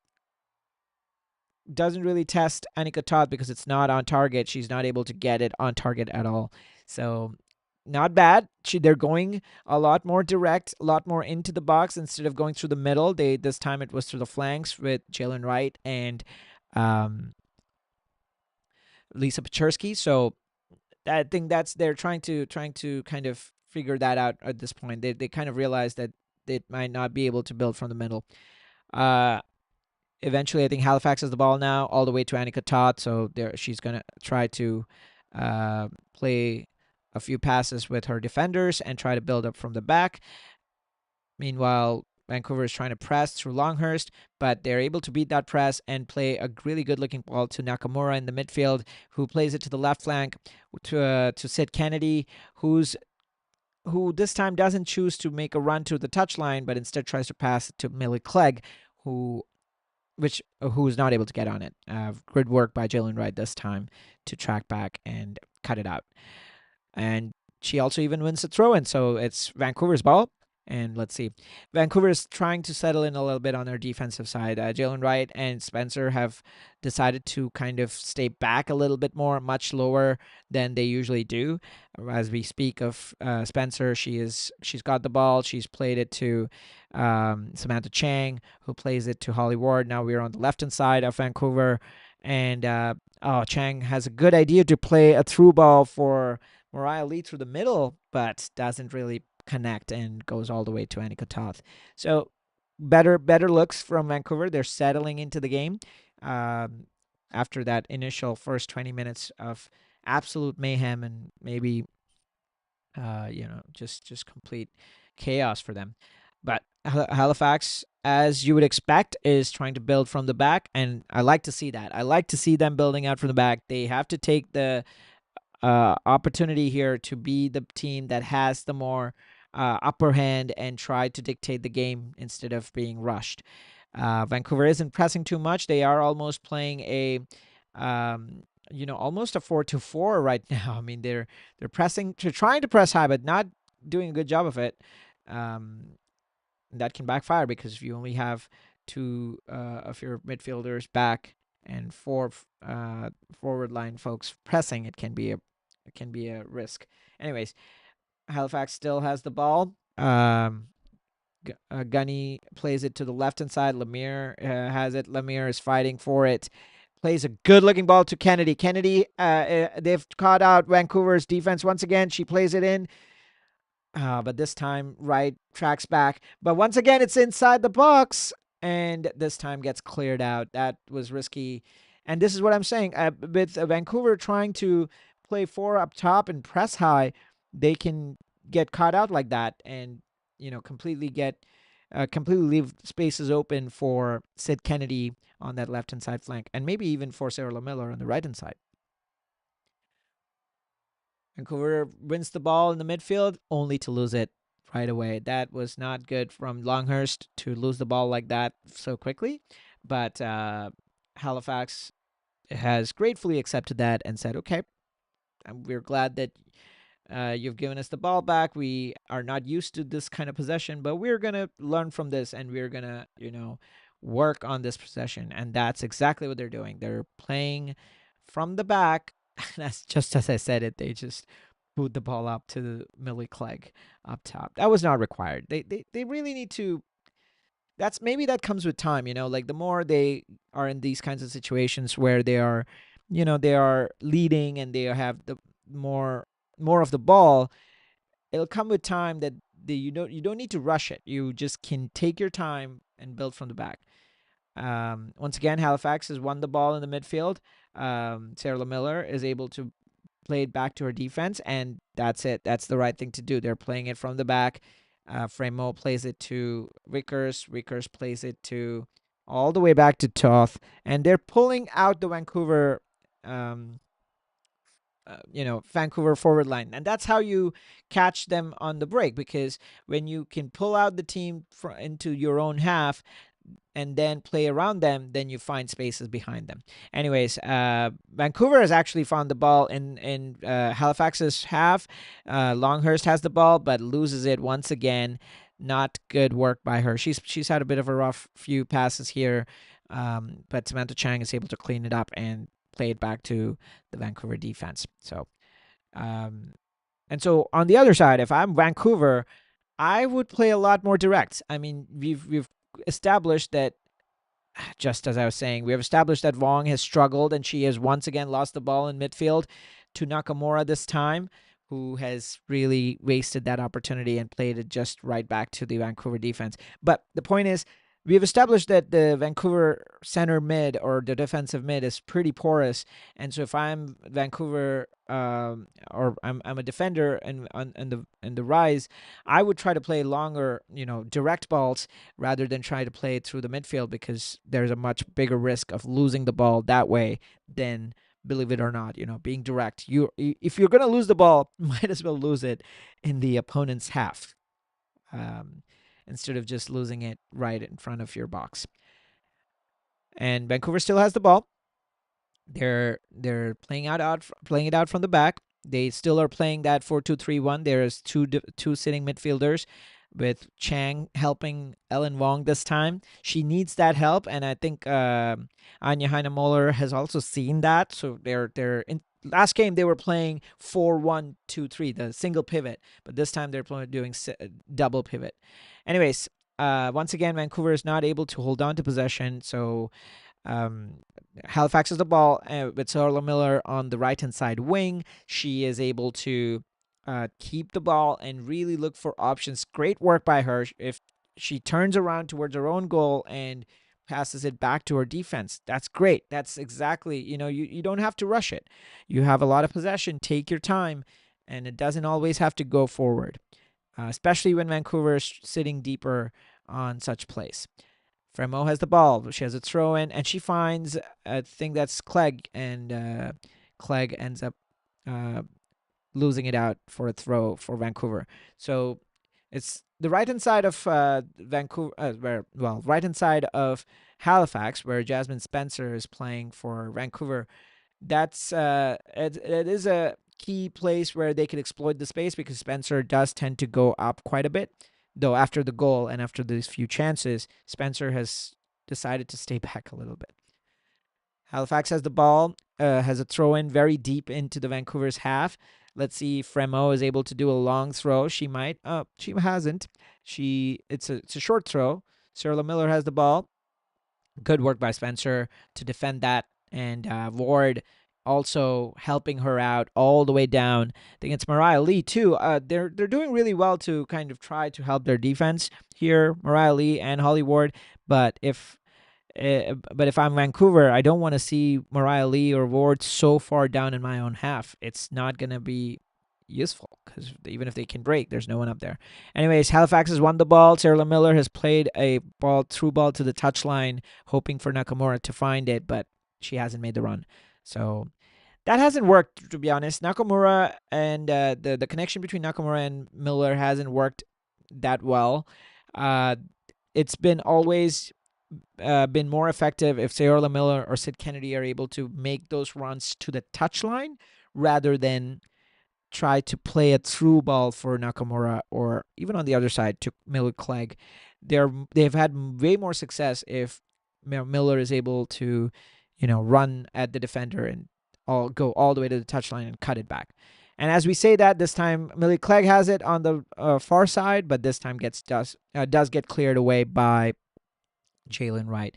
[SPEAKER 1] test Annika Todd because it's not on target. She's not able to get it on target at all. So not bad. They're going a lot more direct, a lot more into the box instead of going through the middle. This time it was through the flanks with Jalen Wright and Lisa Pachersky. So I think they're trying to kind of figure that out at this point. They kind of realize that they might not be able to build from the middle. Eventually, I think Halifax has the ball now, all the way to Annika Todd. So she's gonna try to play a few passes with her defenders and try to build up from the back. Meanwhile, Vancouver is trying to press through Longhurst, but they're able to beat that press and play a really good-looking ball to Nakamura in the midfield, who plays it to the left flank to Sid Kennedy, who this time doesn't choose to make a run to the touchline, but instead tries to pass it to Millie Clegg, who's not able to get on it. Good work by Jalen Wright this time to track back and cut it out. And she also even wins the throw-in, so it's Vancouver's ball. And let's see. Vancouver is trying to settle in a little bit on their defensive side. Jalen Wright and Spencer have decided to kind of stay back a little bit more, much lower than they usually do. As we speak of Spencer, she's got the ball. She's played it to Samantha Chang, who plays it to Holly Ward. Now we're on the left-hand side of Vancouver. And Chang has a good idea to play a through ball for Mariah Lee through the middle, but doesn't really connect and goes all the way to Annika Toth. So better looks from Vancouver. They're settling into the game um, after that initial first 20 minutes of absolute mayhem and maybe just complete chaos for them. But Halifax, as you would expect, is trying to build from the back, and I like to see that. I like to see them building out from the back. They have to take the opportunity here to be the team that has the more upper hand and try to dictate the game instead of being rushed. Vancouver isn't pressing too much. They are almost playing almost a 4-4 right now. I mean, they're pressing, they're trying to press high, but not doing a good job of it. Um, that can backfire because if you only have two of your midfielders back and four forward line folks pressing, it can be a risk. Anyways, Halifax still has the ball. Gunny plays it to the left hand side. Lemire has it. Lemire is fighting for it. Plays a good looking ball to Kennedy. Kennedy, they've caught out Vancouver's defense once again. She plays it in. But this time, Wright tracks back. But once again, it's inside the box. And this time gets cleared out. That was risky. And this is what I'm saying. With Vancouver trying to play four up top and press high, they can get caught out like that and, completely leave spaces open for Sid Kennedy on that left-hand side flank. And maybe even for Sarah Miller on the right-hand side. Vancouver wins the ball in the midfield, only to lose it right away. That was not good from Longhurst to lose the ball like that so quickly. But Halifax has gratefully accepted that and said, okay, we're glad that you've given us the ball back. We are not used to this kind of possession, but we're going to learn from this and we're going to, work on this possession. And that's exactly what they're doing. They're playing from the back. That's just as I said it. They just boot the ball up to the Millie Clegg up top. That was not required. They really need to. That's maybe that comes with time. Like the more they are in these kinds of situations where they are leading and they have the more of the ball. It'll come with time that you don't need to rush it. You just can take your time and build from the back. Once again, Halifax has won the ball in the midfield. Sarah Miller is able to play it back to her defense, and that's it. That's the right thing to do. They're playing it from the back. Fremo plays it to Vickers. Vickers plays it to all the way back to Toth, and they're pulling out the um, Vancouver forward line, and that's how you catch them on the break. Because when you can pull out the team into your own half, and then play around them, then you find spaces behind them. Anyways, Vancouver has actually found the ball in Halifax's half. Longhurst has the ball, but loses it once again. Not good work by her. She's had a bit of a rough few passes here, but Samantha Chang is able to clean it up and play it back to the Vancouver defense. So, and so on the other side, if I'm Vancouver, I would play a lot more direct. I mean, we've established that, just as I was saying, we have established that Wong has struggled and she has once again lost the ball in midfield to Nakamura this time, who has really wasted that opportunity and played it just right back to the Vancouver defense. But the point is, we have established that the Vancouver center mid or the defensive mid is pretty porous, and so if I'm Vancouver or I'm a defender and in the rise, I would try to play longer, direct balls rather than try to play it through the midfield because there's a much bigger risk of losing the ball that way than, believe it or not, being direct. If you're gonna lose the ball, might as well lose it in the opponent's half. Instead of just losing it right in front of your box. And Vancouver still has the ball. They're playing it out from the back. They still are playing that 4-2-3-1. There's two sitting midfielders with Chang helping Ellen Wong this time. She needs that help, and I think Anya Heinemoller has also seen that. So they're in last game they were playing 4-1-2-3, the single pivot, but this time they're doing double pivot. Anyways, once again, Vancouver is not able to hold on to possession, so Halifax has the ball with Sarah Miller on the right-hand side wing. She is able to keep the ball and really look for options. Great work by her. If she turns around towards her own goal and passes it back to her defense. That's great. That's exactly, you don't have to rush it. You have a lot of possession. Take your time, and it doesn't always have to go forward, especially when Vancouver is sitting deeper on such plays. Fremo has the ball. She has a throw in, and she finds a thing that's Clegg, and Clegg ends up uh, losing it out for a throw for Vancouver. So it's the right hand side of Vancouver, right hand side of Halifax, where Jasmine Spencer is playing for Vancouver. It is a key place where they could exploit the space because Spencer does tend to go up quite a bit. Though after the goal and after these few chances, Spencer has decided to stay back a little bit. Halifax has the ball, has a throw in very deep into the Vancouver's half. Let's see if Fremo is able to do a long throw. She might. She hasn't. It's a short throw. Sarah Miller has the ball. Good work by Spencer to defend that, and Ward also helping her out all the way down. I think it's Mariah Lee too. They're doing really well to kind of try to help their defense here, Mariah Lee and Holly Ward. But if I'm Vancouver, I don't want to see Mariah Lee or Ward so far down in my own half. It's not going to be useful because even if they can break, there's no one up there. Anyways, Halifax has won the ball. Sarah Miller has played a through ball to the touchline, hoping for Nakamura to find it, but she hasn't made the run. So that hasn't worked, to be honest. Nakamura and the connection between Nakamura and Miller hasn't worked that well. It's been always been more effective if Sayola Miller or Sid Kennedy are able to make those runs to the touchline rather than try to play a through ball for Nakamura or even on the other side to Miller Clegg. They've had way more success if Miller is able to, run at the defender and go all the way to the touchline and cut it back. And as we say that, this time Millie Clegg has it on the far side, but this time does get cleared away by Jalen Wright.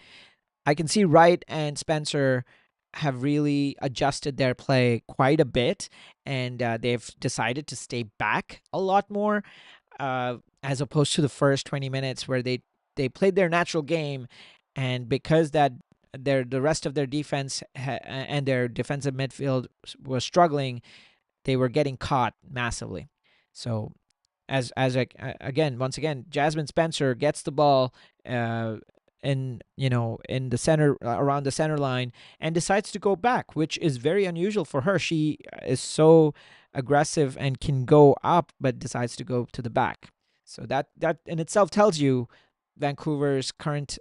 [SPEAKER 1] I can see Wright and Spencer have really adjusted their play quite a bit, and they've decided to stay back a lot more, as opposed to the first 20 minutes where they played their natural game, and because the rest of their defense and their defensive midfield was struggling, they were getting caught massively. So once again, Jasmine Spencer gets the ball in the center, around the center line, and decides to go back, which is very unusual for her. She is so aggressive and can go up, but decides to go to the back. So that in itself tells you Vancouver's current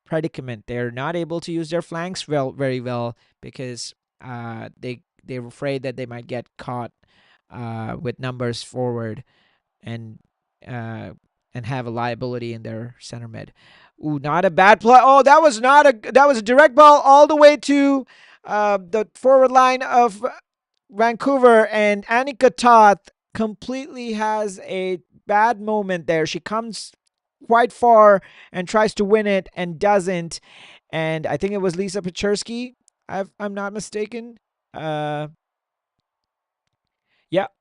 [SPEAKER 1] predicament. They're not able to use their flanks very well because they're afraid that they might get caught with numbers forward and uh, and have a liability in their center mid. Ooh, not a bad play. Oh, that was a direct ball all the way to the forward line of Vancouver, and Annika Toth completely has a bad moment there. She comes quite far and tries to win it and doesn't. And I think it was Lisa Pechersky, if I'm not mistaken. Yeah,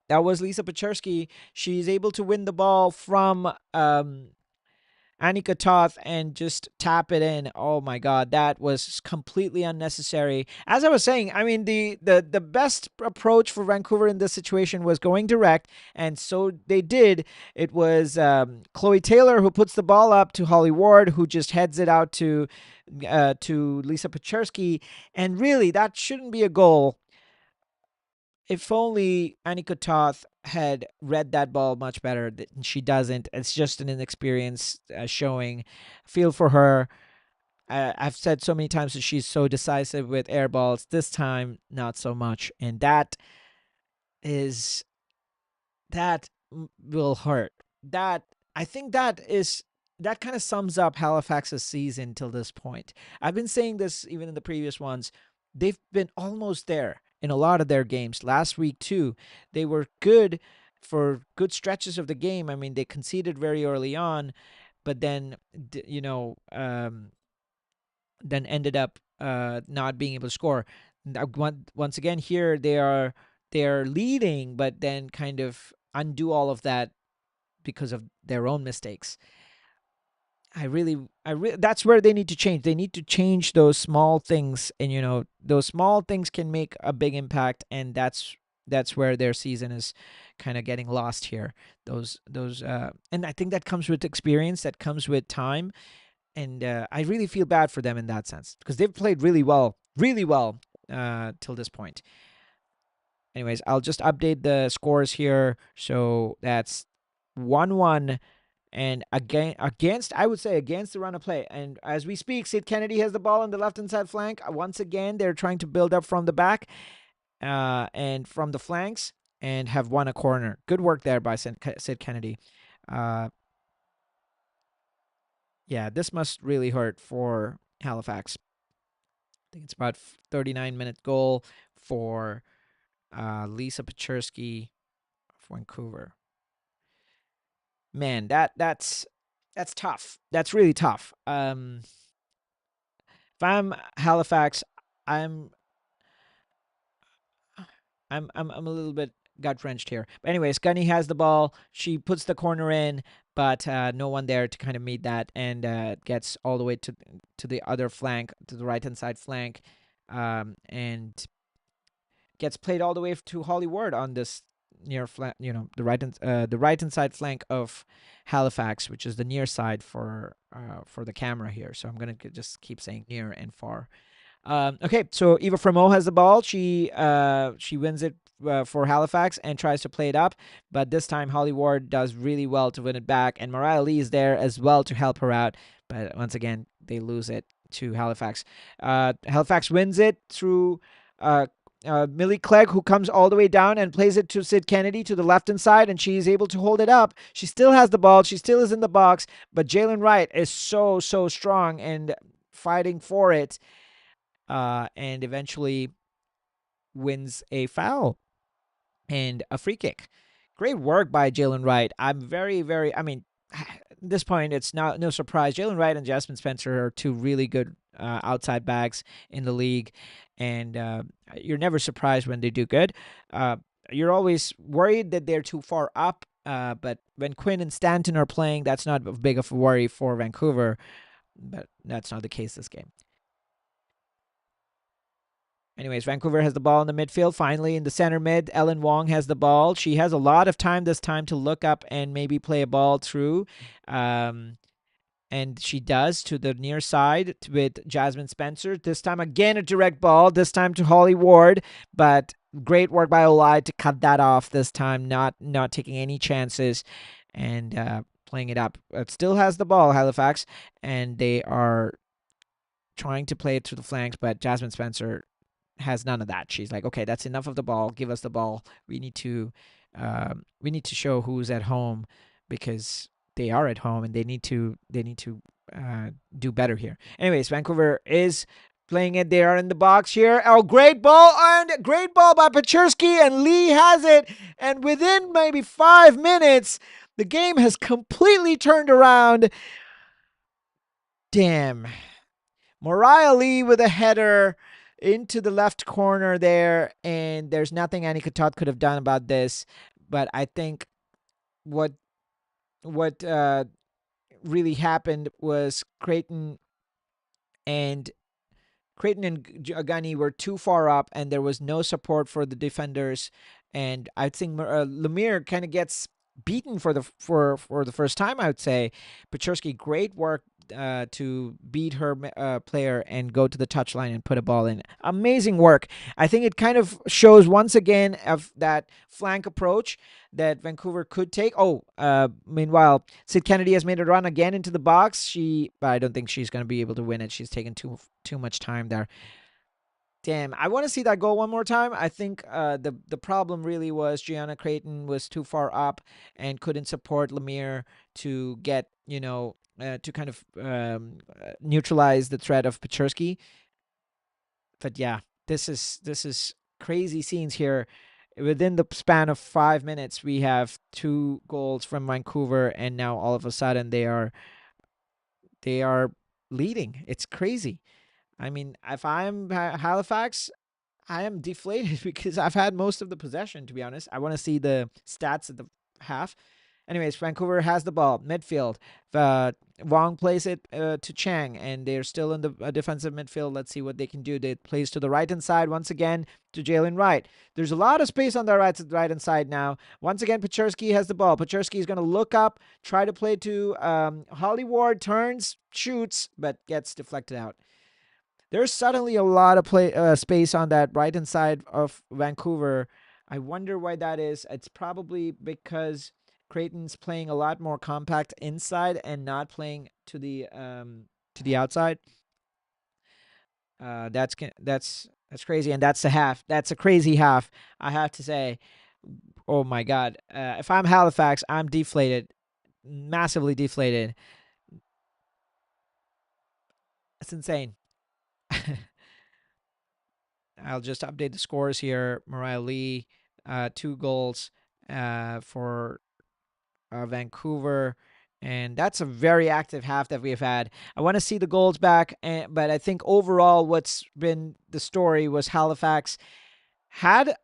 [SPEAKER 1] that was Lisa Pechersky. She's able to win the ball from Annika Toth and just tap it in. Oh my God, that was completely unnecessary. As I was saying, I mean the best approach for Vancouver in this situation was going direct, and so they did. It was Chloe Taylor who puts the ball up to Holly Ward, who just heads it out to Lisa Pechersky, and really that shouldn't be a goal. If only Annika Toth had read that ball much better. She doesn't. It's just an inexperience showing. Feel for her. I've said so many times that she's so decisive with air balls. This time, not so much. And is that will hurt. That I think that kind of sums up Halifax's season till this point. I've been saying this even in the previous ones. They've been almost there in a lot of their games. Last week too, they were good for good stretches of the game. I mean, they conceded very early on, but then then ended up not being able to score. Once again, here they are leading, but then kind of undo all of that because of their own mistakes. that's where they need to change. They need to change those small things, and those small things can make a big impact, and that's where their season is kind of getting lost here. And I think that comes with experience, that comes with time, and I really feel bad for them in that sense because they've played really well till this point. Anyways, I'll just update the scores here. So that's 1-1, and against I would say against the run of play. And as we speak, Sid Kennedy has the ball on the left hand side flank. Once again, they're trying to build up from the back and from the flanks, and have won a corner. Good work there by Sid Kennedy. Uh, yeah, this must really hurt for Halifax. I think it's about 39-minute goal for Lisa Pachersky of Vancouver. Man, that's tough. That's really tough. If I'm Halifax, I'm I'm a little bit gut wrenched here. But anyways, Gunny has the ball. She puts the corner in, but no one there to kind of meet that, and gets all the way to the other flank, to the right hand side flank, and gets played all the way to Holly Ward on this near flank, the right hand side flank of Halifax, which is the near side for the camera here. So I'm gonna just keep saying near and far. Okay, so Eva Fremo has the ball. She wins it for Halifax and tries to play it up, but this time Holly Ward does really well to win it back, and Mariah Lee is there as well to help her out. But once again, they lose it to Halifax. Halifax wins it through Millie Clegg, who comes all the way down and plays it to Sid Kennedy to the left hand side, and she's able to hold it up. She still has the ball. She still is in the box, but Jalen Wright is so strong and fighting for it, and eventually wins a foul and a free kick. Great work by Jalen Wright. I'm very, very. I mean, at this point, it's no surprise. Jalen Wright and Jasmine Spencer are two really good outside backs in the league, and you're never surprised when they do good. You're always worried that they're too far up, but when Quinn and Stanton are playing, that's not a big of a worry for Vancouver. But that's not the case this game. Anyways, Vancouver has the ball in the midfield. Finally, in the center mid, Ellen Wong has the ball. She has a lot of time this time to look up and maybe play a ball through. And she does to the near side with Jasmine Spencer. This time, again, a direct ball. This time to Holly Ward. But great work by Olai to cut that off this time, not taking any chances and playing it up. It still has the ball, Halifax, and they are trying to play it through the flanks, but Jasmine Spencer has none of that. She's like, okay, that's enough of the ball. Give us the ball. We need to show who's at home, because they are at home and they need to do better here. Anyways, Vancouver is playing it. They are in the box here. Oh, great ball by Pachersky, and Lee has it. And within maybe 5 minutes, the game has completely turned around. Damn. Mariah Lee with a header into the left corner there, and there's nothing Annie Katot could have done about this. But I think what really happened was and Agani were too far up, and there was no support for the defenders. And I think Lemire kind of gets beaten for the first time, I would say. Pachersky, great work to beat her player and go to the touchline and put a ball in. Amazing work. I think it kind of shows once again of that flank approach that Vancouver could take. Meanwhile, Sid Kennedy has made a run again into the box. But I don't think she's going to be able to win it. She's taken too much time there. Damn, I want to see that goal one more time. I think the problem really was Gianna Creighton was too far up and couldn't support Lemire to get, to kind of neutralize the threat of Pachersky. But yeah, this is crazy scenes here. Within the span of 5 minutes, we have 2 goals from Vancouver, and now all of a sudden they are leading. It's crazy. I mean, if I'm Halifax, I am deflated because I've had most of the possession, to be honest. I want to see the stats at the half. Anyways, Vancouver has the ball midfield. Uh, Wong plays it to Chang, and they're still in the defensive midfield. Let's see what they can do. They plays to the right hand side once again to Jalen Wright. There's a lot of space on the right hand side now. Once again, Pachersky has the ball. Pachersky is going to look up, try to play to Holly Ward, turns, shoots, but gets deflected out. There's suddenly a lot of space on that right hand side of Vancouver. I wonder why that is. It's probably because Creighton's playing a lot more compact inside and not playing to the outside. That's crazy, and that's a half. That's a crazy half. I have to say. Oh my god! If I'm Halifax, I'm deflated, massively deflated. It's insane. I'll just update the scores here. Mariah Lee, 2 goals for Vancouver. And that's a very active half that we've had. I want to see the goals back, but I think overall, what's been the story was Halifax had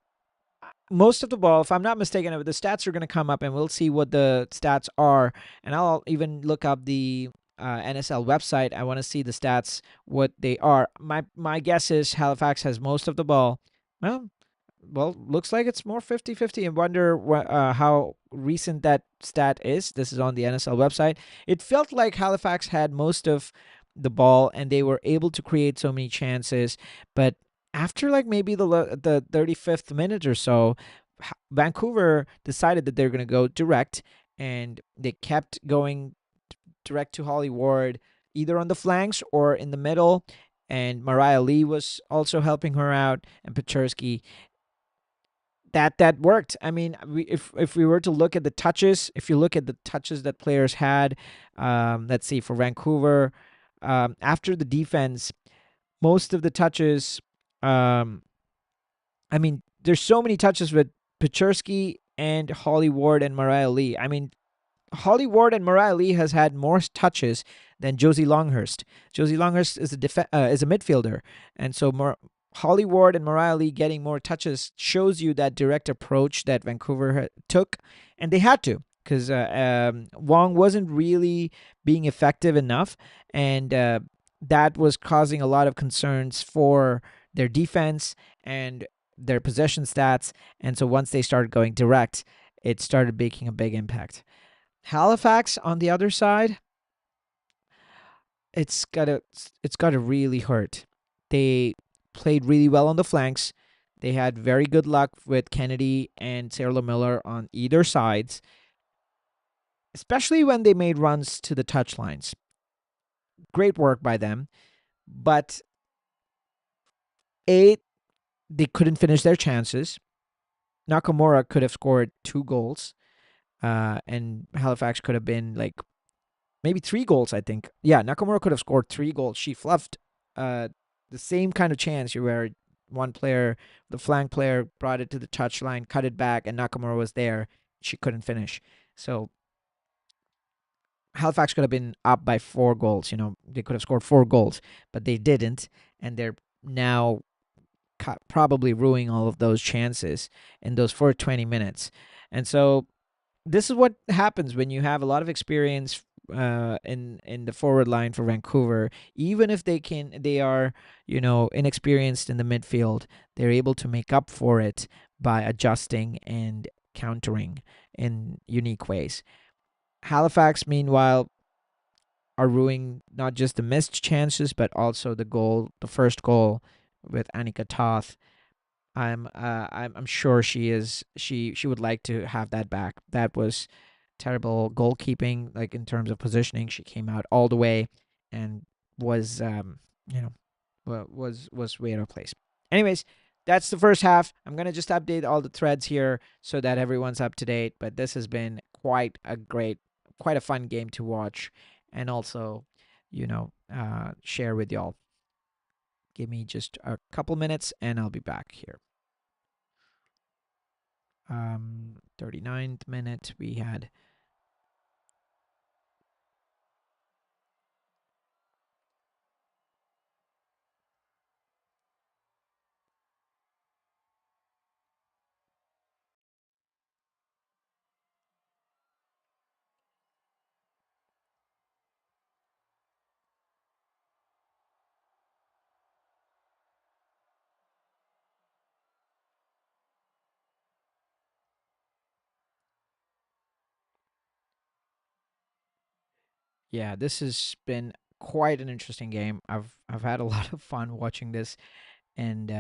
[SPEAKER 1] most of the ball. If I'm not mistaken, the stats are going to come up, and we'll see what the stats are. And I'll even look up the NSL website. I want to see the stats, what they are. My guess is Halifax has most of the ball. Well, looks like it's more 50-50. And wonder how recent that stat is. This is on the NSL website. It felt like Halifax had most of the ball and they were able to create so many chances, but after like maybe the 35th minute or so, Vancouver decided that they're going to go direct, and they kept going direct to Holly Ward, either on the flanks or in the middle. And Mariah Lee was also helping her out, and Pachersky. That worked. I mean, if we were to look at the touches, if you look at the touches that players had, let's see for Vancouver, after the defense, most of the touches, um, I mean, there's so many touches with Pachersky and Holly Ward and Mariah Lee. I mean, Holly Ward and Mariah Lee has had more touches than Josie Longhurst. Josie Longhurst is is a midfielder, and so Holly Ward and Mariah Lee getting more touches shows you that direct approach that Vancouver took, and they had to because Wong wasn't really being effective enough, and that was causing a lot of concerns for their defense and their possession stats. And so once they started going direct, it started making a big impact. Halifax on the other side, it's gotta really hurt. They played really well on the flanks. They had very good luck with Kennedy and Sarah Miller on either sides, especially when they made runs to the touchlines. Great work by them, but A, they couldn't finish their chances. Nakamura could have scored 2 goals, and Halifax could have been like maybe 3 goals, I think. Yeah, Nakamura could have scored 3 goals. She fluffed uh, the same kind of chance where one player, the flank player, brought it to the touchline, cut it back, and Nakamura was there. She couldn't finish. So Halifax could have been up by 4 goals. They could have scored 4 goals, but they didn't, and they're now probably ruining all of those chances in those first 20 minutes. And so this is what happens when you have a lot of experience in the forward line for Vancouver. Even if they are inexperienced in the midfield, they're able to make up for it by adjusting and countering in unique ways. Halifax, meanwhile, are ruining not just the missed chances but also the first goal with Annika Toth. I'm sure she would like to have that back. That was terrible goalkeeping, like in terms of positioning. She came out all the way and was you know was way out of place. Anyways, that's the first half. I'm gonna just update all the threads here so that everyone's up to date. But this has been quite a fun game to watch, and also, share with y'all. Give me just a couple minutes, and I'll be back here. 39th minute we had. Yeah, this has been quite an interesting game. I've had a lot of fun watching this, and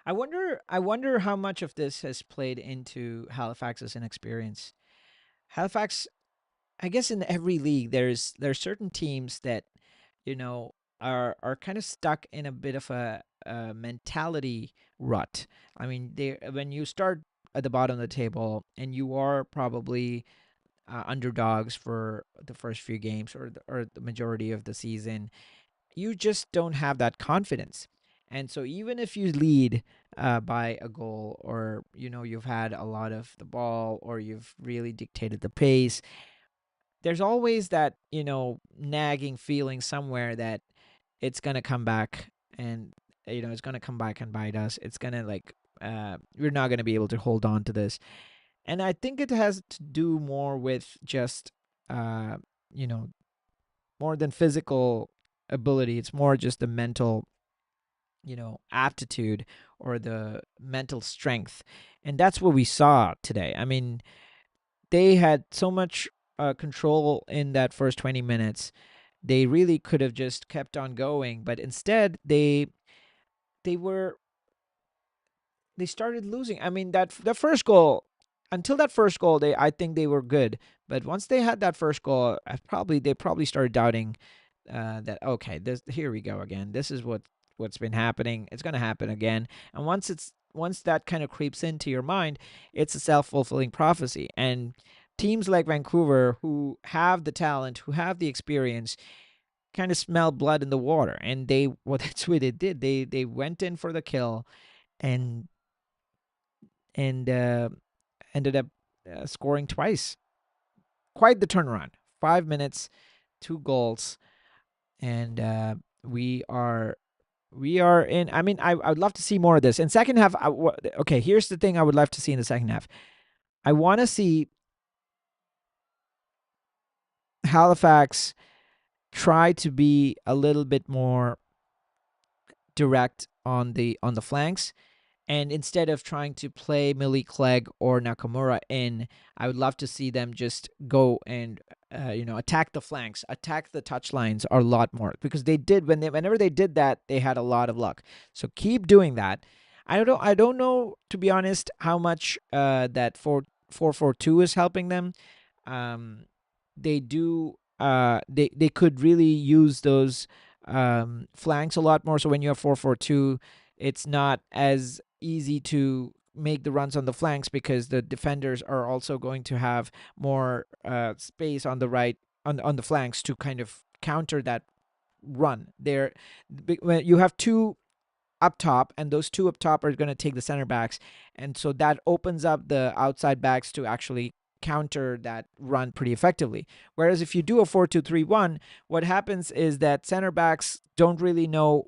[SPEAKER 1] I wonder how much of this has played into Halifax's inexperience. Halifax, I guess, in every league, there's certain teams that you know are kind of stuck in a bit of a mentality rut. I mean, they when you start at the bottom of the table and you are probably underdogs for the first few games or the majority of the season, you just don't have that confidence. And so even if you lead by a goal, or you've had a lot of the ball, or you've really dictated the pace, there's always that nagging feeling somewhere that it's gonna come back, and it's gonna come back and bite us. It's gonna like we're not gonna be able to hold on to this. And I think it has to do more with just uh you know more than physical ability. It's more just the mental aptitude, or the mental strength. And that's what we saw today. I mean, they had so much control in that first 20 minutes. They really could have just kept on going, but instead they were they started losing. I mean, that the first goal, until that first goal, I think they were good. But once they had that first goal, they probably started doubting that, okay, this here we go again. This is what's been happening. It's gonna happen again. And once that kind of creeps into your mind, it's a self-fulfilling prophecy. And teams like Vancouver, who have the talent, who have the experience, kind of smell blood in the water. And that's what they did. They went in for the kill, and and ended up scoring twice. Quite the turnaround. 5 minutes, 2 goals, and we are in. I mean, I would love to see more of this in second half. Okay, here's the thing I would love to see in the second half. I want to see Halifax try to be a little bit more direct on the flanks. And instead of trying to play Millie Clegg or Nakamura in, I would love to see them just go and attack the flanks, attack the touch lines a lot more, because they did whenever they did that, they had a lot of luck. So keep doing that. I don't know, to be honest, how much that 4-4-2 is helping them. um, they do they could really use those flanks a lot more. So when you have 4-4-2, it's not as easy to make the runs on the flanks, because the defenders are also going to have more space on the right, on the flanks, to kind of counter that run there. When you have two up top, and those two up top are going to take the center backs, and so that opens up the outside backs to actually counter that run pretty effectively. Whereas if you do a 4-2-3-1, what happens is that center backs don't really know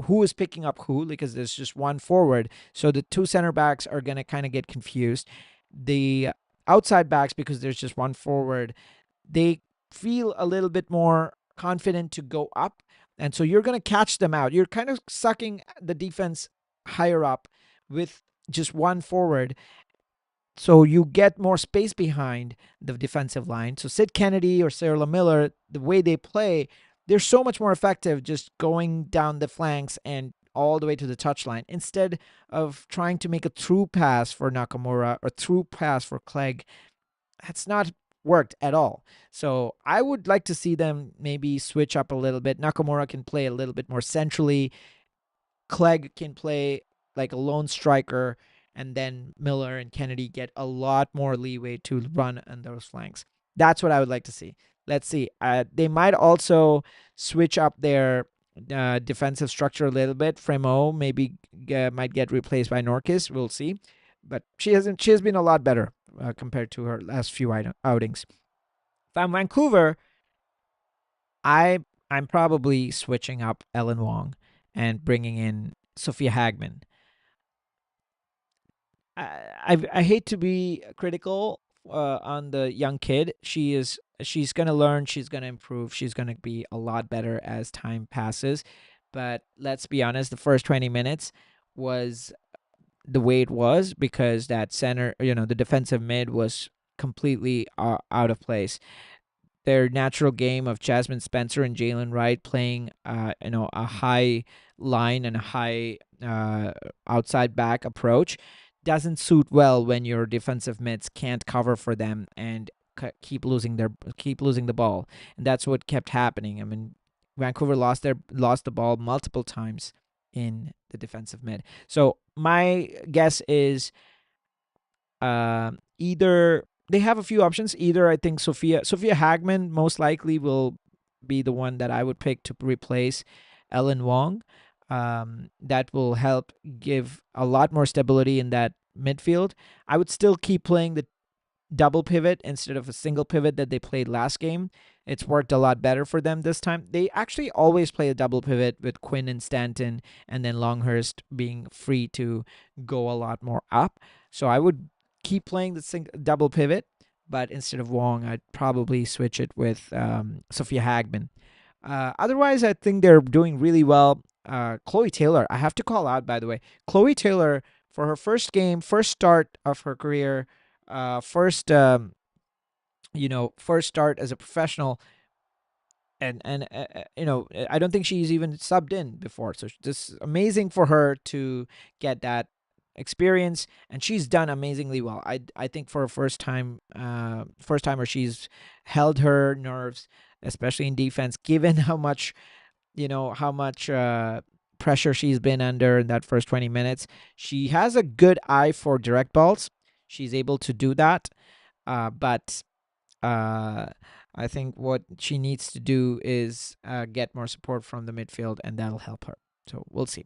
[SPEAKER 1] who is picking up who, because there's just one forward. So the two center backs are going to kind of get confused. The outside backs, because there's just one forward, they feel a little bit more confident to go up. And so you're going to catch them out. You're kind of sucking the defense higher up with just one forward. So you get more space behind the defensive line. So Sid Kennedy or Sarah Miller, the way they play, they're so much more effective just going down the flanks and all the way to the touchline, instead of trying to make a through pass for Nakamura or through pass for Clegg. That's not worked at all. So I would like to see them maybe switch up a little bit. Nakamura can play a little bit more centrally. Clegg can play like a lone striker, and then Miller and Kennedy get a lot more leeway to run on those flanks. That's what I would like to see. Let's see. They might also switch up their defensive structure a little bit. Fremo maybe might get replaced by Norkis. We'll see. But she hasn't. She has been a lot better compared to her last few outings. If I'm Vancouver, I I'm probably switching up Ellen Wong and bringing in Sophia Hagman. I hate to be critical on the young kid. She's gonna learn. She's gonna improve. She's gonna be a lot better as time passes. But let's be honest, the first 20 minutes was the way it was because that center, the defensive mid was completely out of place. their natural game of Jasmine Spencer and Jalen Wright playing, a high line and a high outside back approach doesn't suit well when your defensive mids can't cover for them and keep losing the ball, and that's what kept happening. I mean, Vancouver lost the ball multiple times in the defensive mid. So my guess is either they have a few options. Either I think Sophia Hagman most likely will be the one that I would pick to replace Ellen Wong. That will help give a lot more stability in that midfield. I would still keep playing the double pivot instead of a single pivot that they played last game. It's worked a lot better for them this time. They actually always play a double pivot with Quinn and Stanton, and then Longhurst being free to go a lot more up. So I would keep playing the double pivot, but instead of Wong, I'd probably switch it with Sophia Hagman. Otherwise, I think they're doing really well. Chloe Taylor, I have to call out, by the way. Chloe Taylor, for her first game, first start of her career, first first start as a professional, and I don't think she's even subbed in before, so this is amazing for her to get that experience, and she's done amazingly well. I think for a first timer, she's held her nerves, especially in defense, given how much pressure she's been under in that first 20 minutes. She has a good eye for direct balls. She's able to do that, but uh, I think what she needs to do is get more support from the midfield, and that'll help her. So we'll see.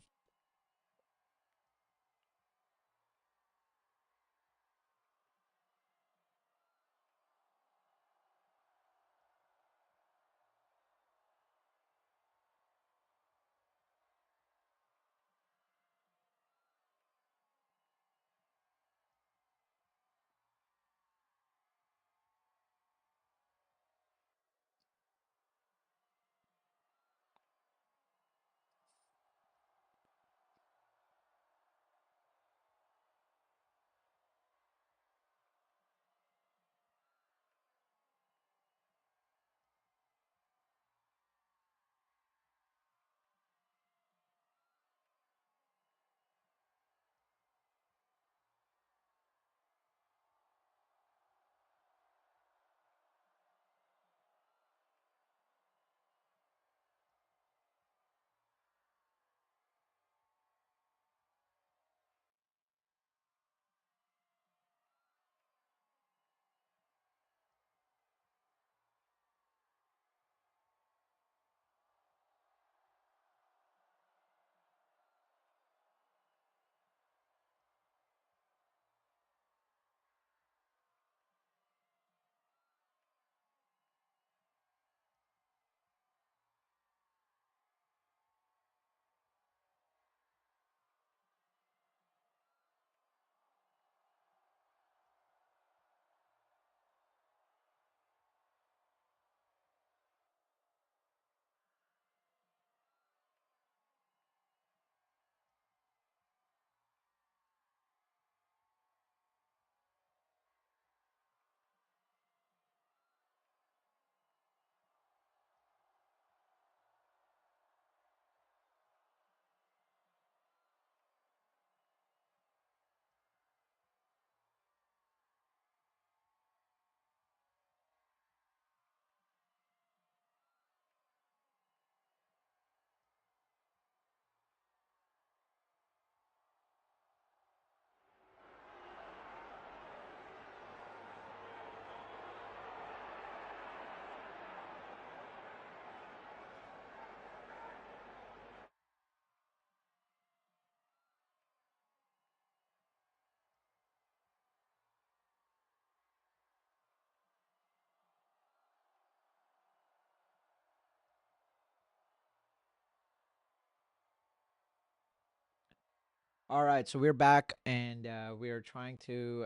[SPEAKER 1] All right, so we're back, and we're trying to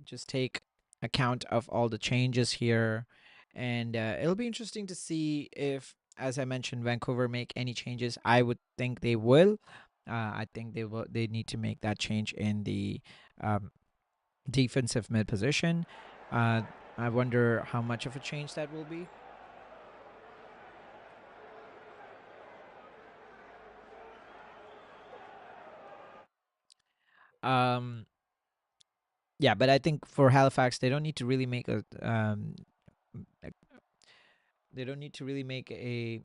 [SPEAKER 1] just take account of all the changes here, and it'll be interesting to see if, as I mentioned, Vancouver make any changes. I would think they will. I think they will. They need to make that change in the um, defensive mid position. Uh, I wonder how much of a change that will be. Um, yeah, but I think for Halifax, they don't need to really make a like, they don't need to really make a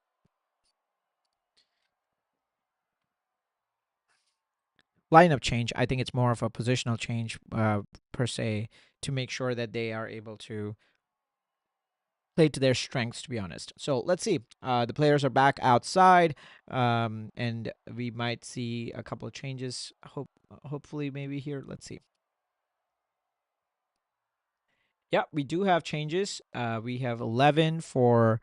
[SPEAKER 1] lineup change. I think it's more of a positional change per se to make sure that they are able to play to their strengths, to be honest. So let's see. The players are back outside, and we might see a couple of changes. Hopefully, maybe here. Let's see. Yeah, we do have changes. We have 11 for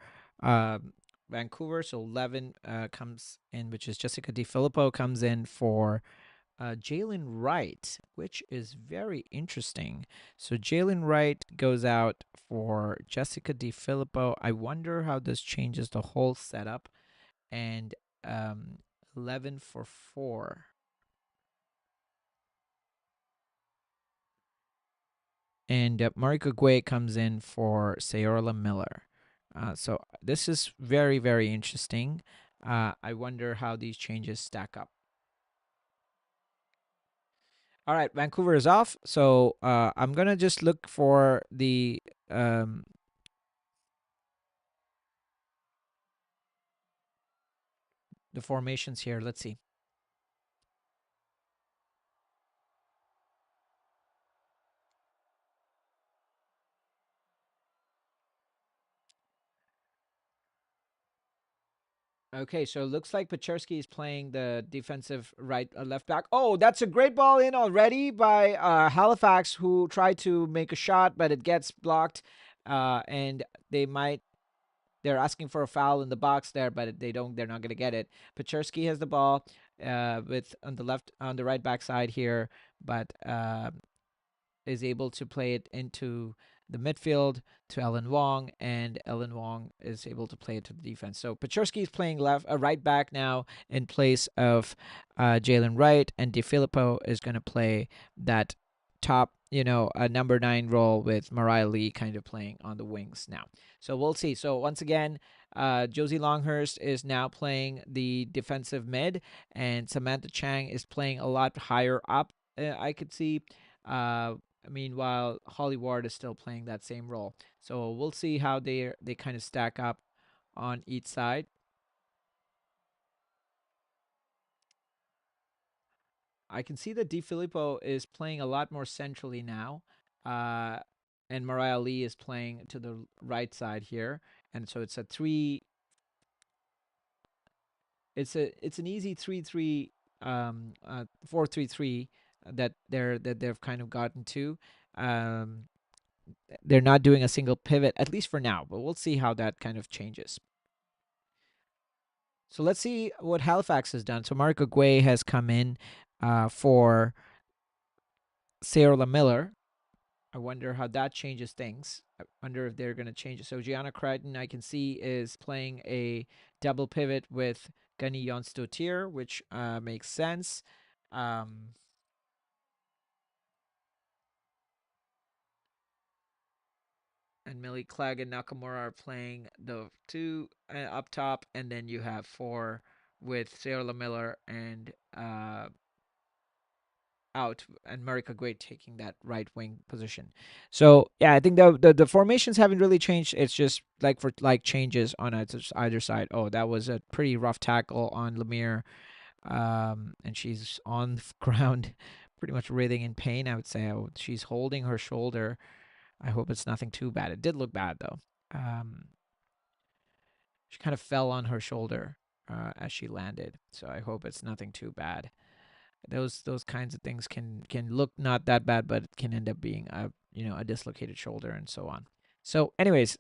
[SPEAKER 1] Vancouver. So 11 comes in, which is Jessica DiFilippo comes in for Jalen Wright, which is very interesting. So Jalen Wright goes out for Jessica DiFilippo. I wonder how this changes the whole setup. And um, 11 for 4. And Marika Gui comes in for Sayola Miller. So this is very, very interesting. I wonder how these changes stack up. All right, Vancouver is off. So I'm going to just look for um, the formations here. Let's see. Okay, so it looks like Pachersky is playing the defensive left back. Oh, that's a great ball in already by Halifax, who tried to make a shot, but it gets blocked. And they're asking for a foul in the box there, but they don't. They're not going to get it. Pachersky has the ball with on the right back side here, but is able to play it into the midfield to Ellen Wong, and Ellen Wong is able to play it to the defense. So Pachersky is playing right back now in place of Jalen Wright, and DiFilippo is going to play that top, a number 9 role with Mariah Lee kind of playing on the wings now. So we'll see. So once again, Josie Longhurst is now playing the defensive mid, and Samantha Chang is playing a lot higher up. I could see. Uh, Meanwhile, Holly Ward is still playing that same role. So we'll see how they kind of stack up on each side. I can see that DiFilippo is playing a lot more centrally now, and Mariah Lee is playing to the right side here, and so it's a three. It's an easy 3-3, 4-3-3 that they've kind of gotten to. Um, they're not doing a single pivot, at least for now, but we'll see how that kind of changes. So let's see what Halifax has done. So Marco Gui has come in for Sarah Miller. I wonder how that changes things. I wonder if they're going to change it. So Gianna Crichton, I can see, is playing a double pivot with Gunny Jonstotir, which makes sense. Um, and Millie Clegg and Nakamura are playing the 2 up top, and then you have 4 with Sarah Miller and out, and Marika Gui taking that right wing position. So yeah, I think the formations haven't really changed. It's just like for like changes on either side. Oh, that was a pretty rough tackle on Lemire, and she's on the ground, pretty much writhing in pain. I would say she's holding her shoulder. I hope it's nothing too bad. It did look bad though. She kind of fell on her shoulder as she landed, so I hope it's nothing too bad. Those kinds of things can look not that bad, but it can end up being a dislocated shoulder and so on. So anyways,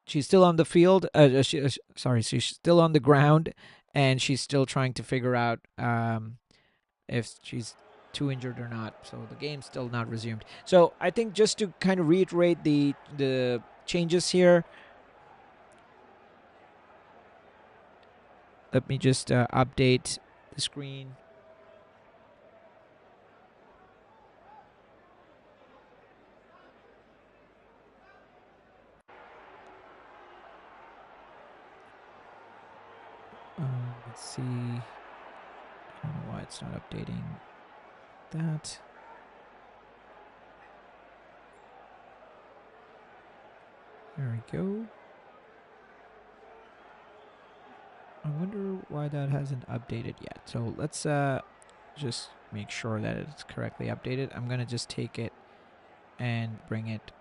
[SPEAKER 1] she's still on the field. Sorry, she's still on the ground, and she's still trying to figure out if she's too injured or not. So the game's still not resumed. So I think just to kind of reiterate the changes here. Let me just update the screen. Let's see. I don't know why it's not updating that. There we go. I wonder why that hasn't updated yet. So let's just make sure that it's correctly updated. I'm gonna just take it and bring it.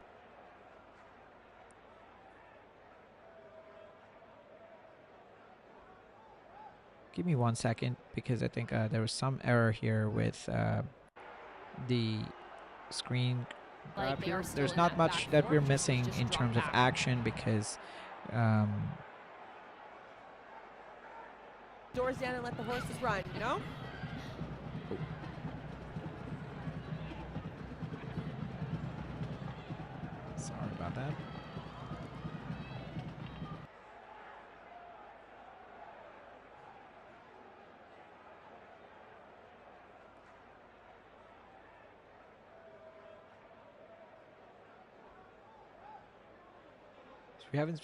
[SPEAKER 1] Give me 1 second because I think there was some error here with the screen grab here. There's not much that we're missing in terms of action because
[SPEAKER 2] doors down and let the horses run, you know?
[SPEAKER 1] Sorry about that. We haven't.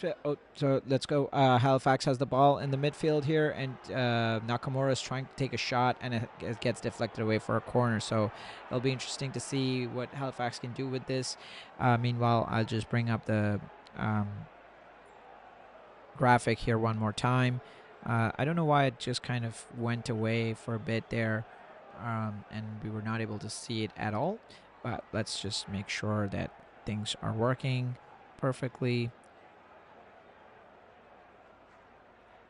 [SPEAKER 1] So let's go. Halifax has the ball in the midfield here, and Nakamura is trying to take a shot, and it gets deflected away for a corner. So it'll be interesting to see what Halifax can do with this. Meanwhile, I'll just bring up the graphic here one more time. I don't know why it just kind of went away for a bit there, and we were not able to see it at all. But let's just make sure that things are working perfectly.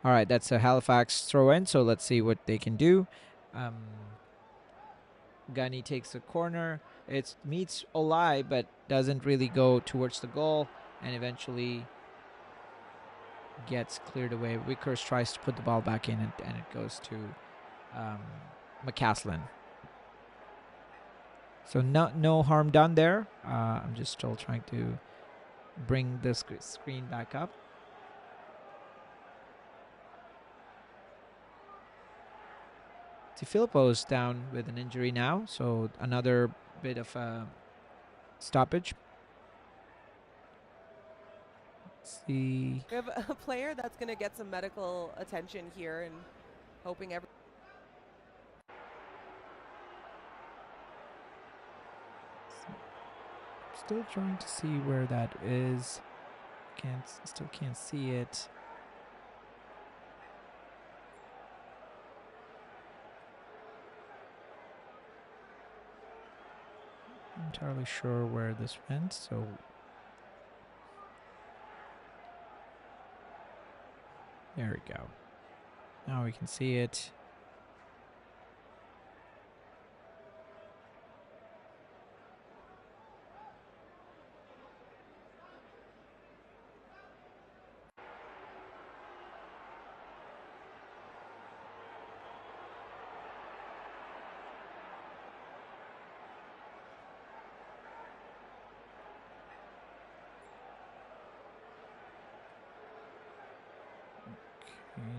[SPEAKER 1] All right, that's a Halifax throw in, so let's see what they can do. Gunny takes a corner. It meets Olai, but doesn't really go towards the goal, and eventually gets cleared away. Wickers tries to put the ball back in, and it goes to McCaslin. So no harm done there. I'm just still trying to bring the screen back up. Filippo's down with an injury now, so another bit of a stoppage. Let's see.
[SPEAKER 2] We have a player that's going to get some medical attention here and hoping
[SPEAKER 1] Still trying to see where that is. Still can't see it. I'm not entirely sure where this went, so there we go. Now we can see it.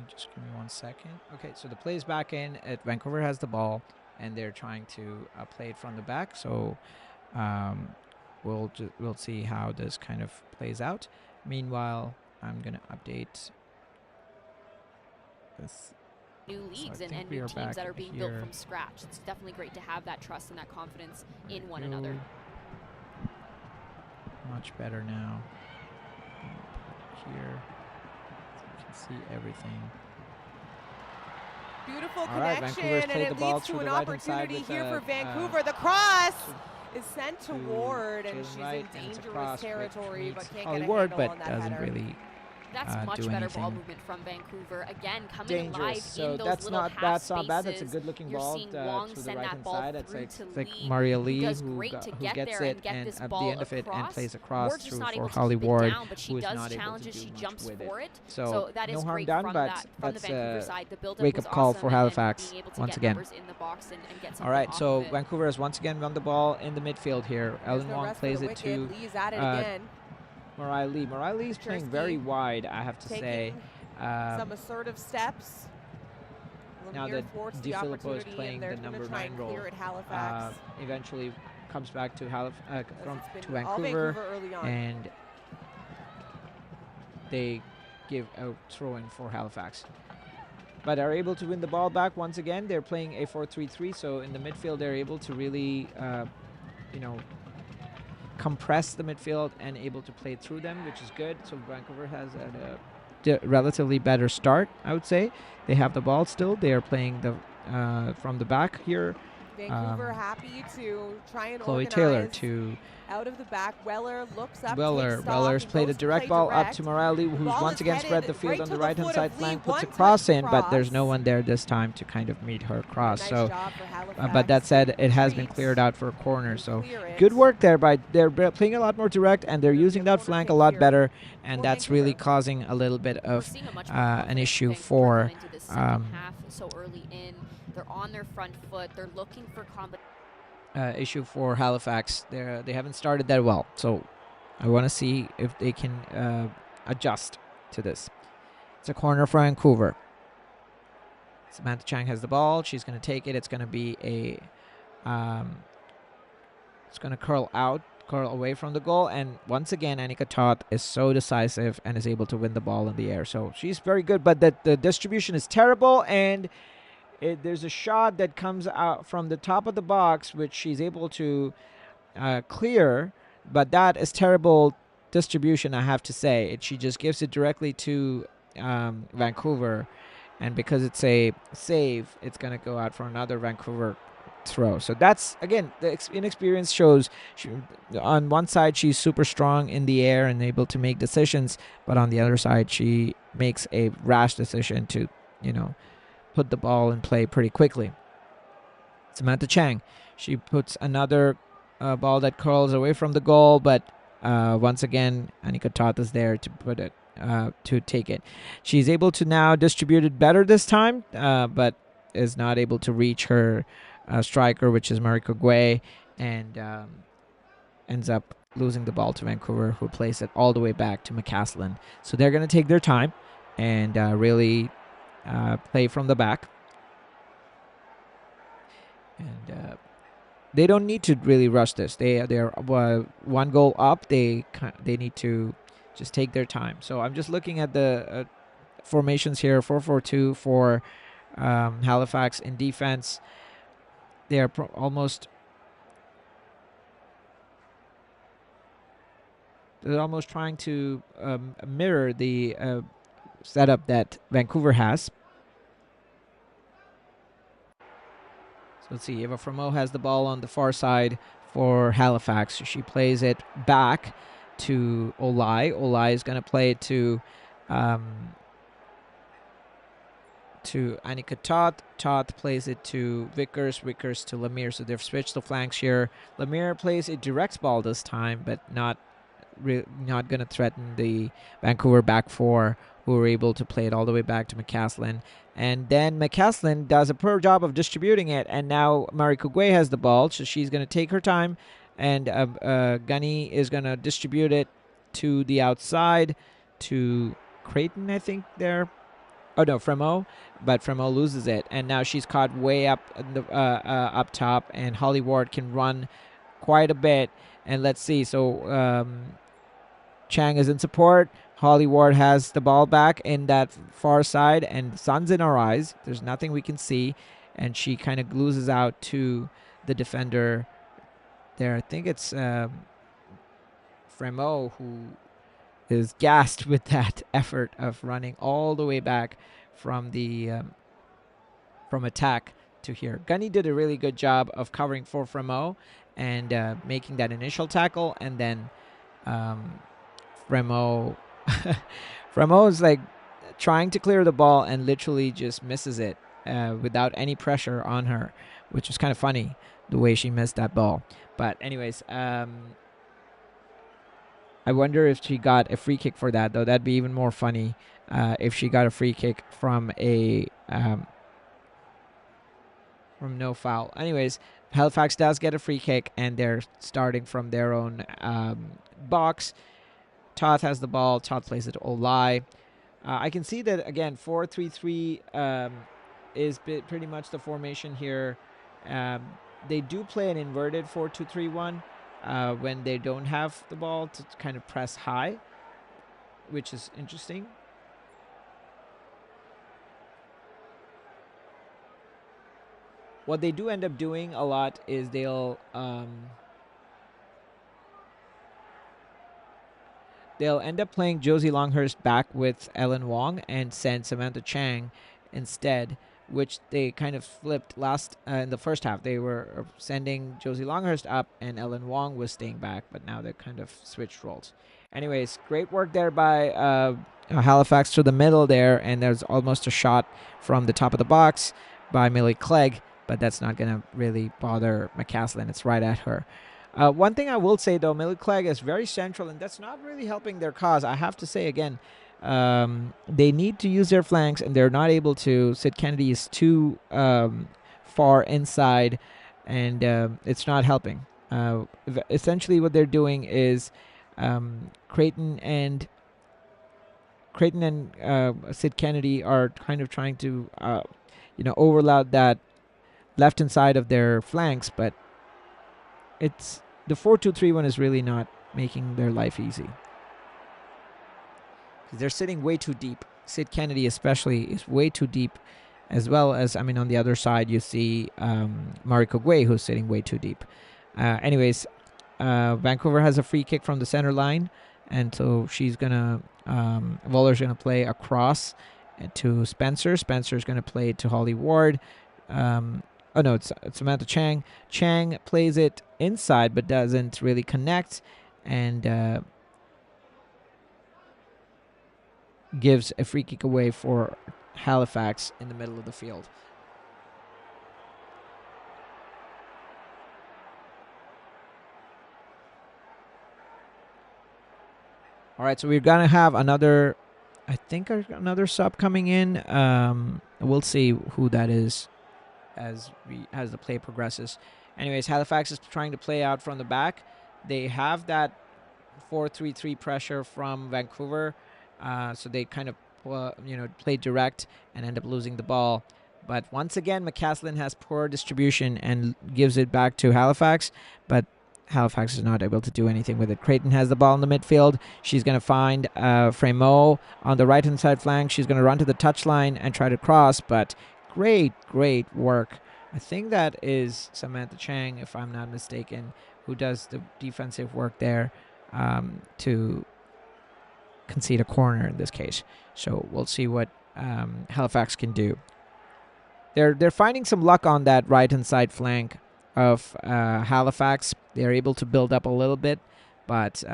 [SPEAKER 1] Just give me 1 second. Okay, so the play is back in. Vancouver has the ball, and they're trying to play it from the back. So we'll see how this kind of plays out. Meanwhile, I'm gonna update this.
[SPEAKER 3] New leagues and new teams that are being built from scratch. It's definitely great to have that trust and that confidence in one another.
[SPEAKER 1] Much better now. Here. See everything.
[SPEAKER 2] beautiful
[SPEAKER 1] right,
[SPEAKER 2] connection, and it leads to an opportunity here for Vancouver. The cross is sent toward, and she's in dangerous territory, but can't get a handle on that header.
[SPEAKER 1] Really
[SPEAKER 3] that's much better ball movement from Vancouver. Again, coming alive
[SPEAKER 1] so
[SPEAKER 3] in those
[SPEAKER 1] that's
[SPEAKER 3] little
[SPEAKER 1] not
[SPEAKER 3] half spaces.
[SPEAKER 1] Not bad. That's a good-looking ball
[SPEAKER 3] seeing Wong
[SPEAKER 1] to the
[SPEAKER 3] send
[SPEAKER 1] right-hand
[SPEAKER 3] that ball
[SPEAKER 1] side.
[SPEAKER 3] through
[SPEAKER 1] It's
[SPEAKER 3] to
[SPEAKER 1] like
[SPEAKER 3] Lee,
[SPEAKER 1] Maria Lee
[SPEAKER 3] who does
[SPEAKER 1] who
[SPEAKER 3] great to get
[SPEAKER 1] gets
[SPEAKER 3] there
[SPEAKER 1] it
[SPEAKER 3] and get this
[SPEAKER 1] at
[SPEAKER 3] ball
[SPEAKER 1] the end of it
[SPEAKER 3] across.
[SPEAKER 1] and plays across
[SPEAKER 3] We're just
[SPEAKER 1] through
[SPEAKER 3] not
[SPEAKER 1] for
[SPEAKER 3] able to
[SPEAKER 1] Holly
[SPEAKER 3] keep it
[SPEAKER 1] Ward,
[SPEAKER 3] down, but she does challenge as she jumps for it.
[SPEAKER 1] So
[SPEAKER 3] that is
[SPEAKER 1] no harm
[SPEAKER 3] great
[SPEAKER 1] done,
[SPEAKER 3] from
[SPEAKER 1] but
[SPEAKER 3] from the Vancouver side. The build-up
[SPEAKER 1] wake-up
[SPEAKER 3] was
[SPEAKER 1] call
[SPEAKER 3] awesome,
[SPEAKER 1] for Halifax
[SPEAKER 3] being able to
[SPEAKER 1] once
[SPEAKER 3] get
[SPEAKER 1] again.
[SPEAKER 3] numbers in the box and get
[SPEAKER 1] All right,
[SPEAKER 3] off
[SPEAKER 1] so
[SPEAKER 3] of it.
[SPEAKER 1] Vancouver has once again won the ball in the midfield here. Ellen Wong plays it to
[SPEAKER 2] Lee's at it again.
[SPEAKER 1] Mariah Lee. Mariah Lee's playing very wide, I have to say.
[SPEAKER 2] Some assertive steps.
[SPEAKER 1] Now that DiFilippo is playing the number 9 role, eventually comes back to Vancouver, and they give a throw-in for Halifax. but are able to win the ball back once again. They're playing a 4-3-3, so in the midfield they're able to really, compress the midfield and able to play through them, which is good. So Vancouver has a relatively better start, I would say. They have the ball still. They are playing from the back here.
[SPEAKER 2] Vancouver happy to try and
[SPEAKER 1] Chloe
[SPEAKER 2] organize
[SPEAKER 1] Taylor to
[SPEAKER 2] out of the back. Weller looks up,
[SPEAKER 1] Weller's played a direct ball up to Morelli, who's once again spread the field on the right-hand side flank, puts a cross in, but there's no one there this time to kind of meet her cross.
[SPEAKER 2] Nice
[SPEAKER 1] so,
[SPEAKER 2] job for Halifax.
[SPEAKER 1] but that said, it has been cleared out for a corner. So good work there. They're playing a lot more direct, and they're using that flank a lot better, and that's really causing a little bit of an issue for.
[SPEAKER 3] So early in, they're on their front foot. They're looking for
[SPEAKER 1] issue for Halifax. They haven't started that well, so I want to see if they can adjust to this. It's a corner for Vancouver. Samantha Chang has the ball. She's going to take it. It's going to be it's going to curl away from the goal, and once again Annika Toth is so decisive and is able to win the ball in the air. So she's very good, but the distribution is terrible, and there's a shot that comes out from the top of the box, which she's able to clear, but that is terrible distribution, I have to say. She just gives it directly to Vancouver, and because it's a save, it's going to go out for another Vancouver throw. So that's, again, the inexperience shows. On one side, she's super strong in the air and able to make decisions, but on the other side, she makes a rash decision to, put the ball in play pretty quickly. Samantha Chang, she puts another ball that curls away from the goal, but once again, Annika Toth is there to put it, to take it. She's able to now distribute it better this time, but is not able to reach her striker, which is Mariko Gui, and ends up losing the ball to Vancouver, who plays it all the way back to McCaslin. So they're going to take their time and really play from the back. And they don't need to really rush this. They're one goal up. They need to just take their time. So I'm just looking at the formations here. 4-4-2 for Halifax in defense. They are almost trying to mirror the setup that Vancouver has. So let's see. Eva Fremo has the ball on the far side for Halifax. She plays it back to Olai. Olai is going to play it to Annika Toth. Toth plays it to Vickers. Vickers to Lemire. So they've switched the flanks here. Lemire plays a direct ball this time, but not going to threaten the Vancouver back four, who are able to play it all the way back to McCaslin. And then McCaslin does a poor job of distributing it, and now Mariko Gui has the ball, so she's going to take her time, and Gunny is going to distribute it to the outside to Creighton, I think, there. Oh, no, Fremo, but Fremo loses it, and now she's caught way up up top, and Holly Ward can run quite a bit. And let's see, so Chang is in support. Holly Ward has the ball back in that far side, and sun's in our eyes. There's nothing we can see, and she kind of loses out to the defender there. I think it's Fremo who is gassed with that effort of running all the way back from the from attack to here. Gunny did a really good job of covering for Fremo and making that initial tackle, and then Fremo is like trying to clear the ball and literally just misses it without any pressure on her, which was kind of funny the way she missed that ball. But anyways, I wonder if she got a free kick for that, though. That'd be even more funny if she got a free kick from a from no foul. Anyways, Halifax does get a free kick, and they're starting from their own box. Toth has the ball. Toth plays it to Olai. I can see that, again, 4-3-3 is pretty much the formation here. They do play an inverted 4-2-3-1 when they don't have the ball, to kind of press high, which is interesting. what they do end up doing a lot is they'll end up playing Josie Longhurst back with Ellen Wong and send Samantha Chang instead, which they kind of flipped last in the first half. They were sending Josie Longhurst up and Ellen Wong was staying back, but now they kind of switched roles. Anyways, great work there by Halifax to the middle there, and there's almost a shot from the top of the box by Millie Clegg, but that's not going to really bother McCaslin. It's right at her. One thing I will say, though, Millie Clegg is very central, and that's not really helping their cause. I have to say again, they need to use their flanks, and they're not able to. Sid Kennedy is too far inside, and it's not helping. Essentially, what they're doing is Creighton and Sid Kennedy are kind of trying to, overload that left-hand side of their flanks, but it's the 4-2-3 one is really not making their life easy. They're sitting way too deep. Sid Kennedy especially is way too deep, as well as, on the other side you see Mariko Gui, who's sitting way too deep. Anyways, Vancouver has a free kick from the center line, and so she's going to, Waller's going to play across to Spencer. Spencer's going to play to Holly Ward. It's Samantha Chang. Chang plays it inside but doesn't really connect, and gives a free kick away for Halifax in the middle of the field. All right, so we're going to have another sub coming in. We'll see who that is as the play progresses. Anyways, Halifax is trying to play out from the back. They have that 4-3-3 pressure from Vancouver, so they kind of play direct and end up losing the ball. But once again, McCaslin has poor distribution and gives it back to Halifax, but Halifax is not able to do anything with it. Creighton has the ball in the midfield. She's going to find Fremo on the right-hand side flank. She's going to run to the touchline and try to cross, but great work. I think that is Samantha Chang, if I'm not mistaken, who does the defensive work there to concede a corner in this case. So we'll see what Halifax can do. They're finding some luck on that right-hand side flank of Halifax. They're able to build up a little bit, but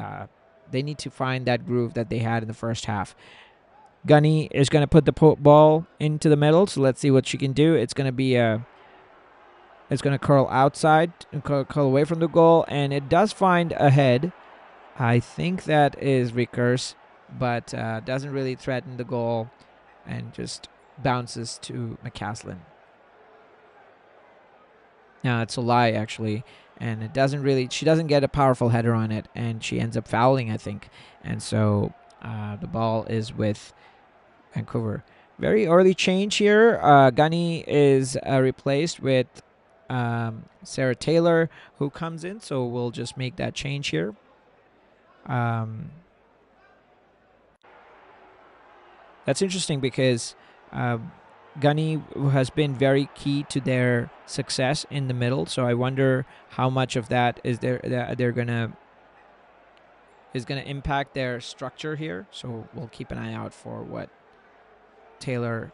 [SPEAKER 1] they need to find that groove that they had in the first half. Gunny is going to put the ball into the middle, so let's see what she can do. It's going to be it's going to curl outside, curl away from the goal, and it does find a head. I think that is Rickers, but doesn't really threaten the goal and just bounces to McCaslin. No, it's a lie, actually, and it doesn't really. She doesn't get a powerful header on it, and she ends up fouling, I think, and so the ball is with Vancouver. Very early change here. Gunny is replaced with Sarah Taylor, who comes in, so we'll just make that change here. That's interesting because Gunny has been very key to their success in the middle, so I wonder how much of that is they're gonna impact their structure here. So we'll keep an eye out for what Taylor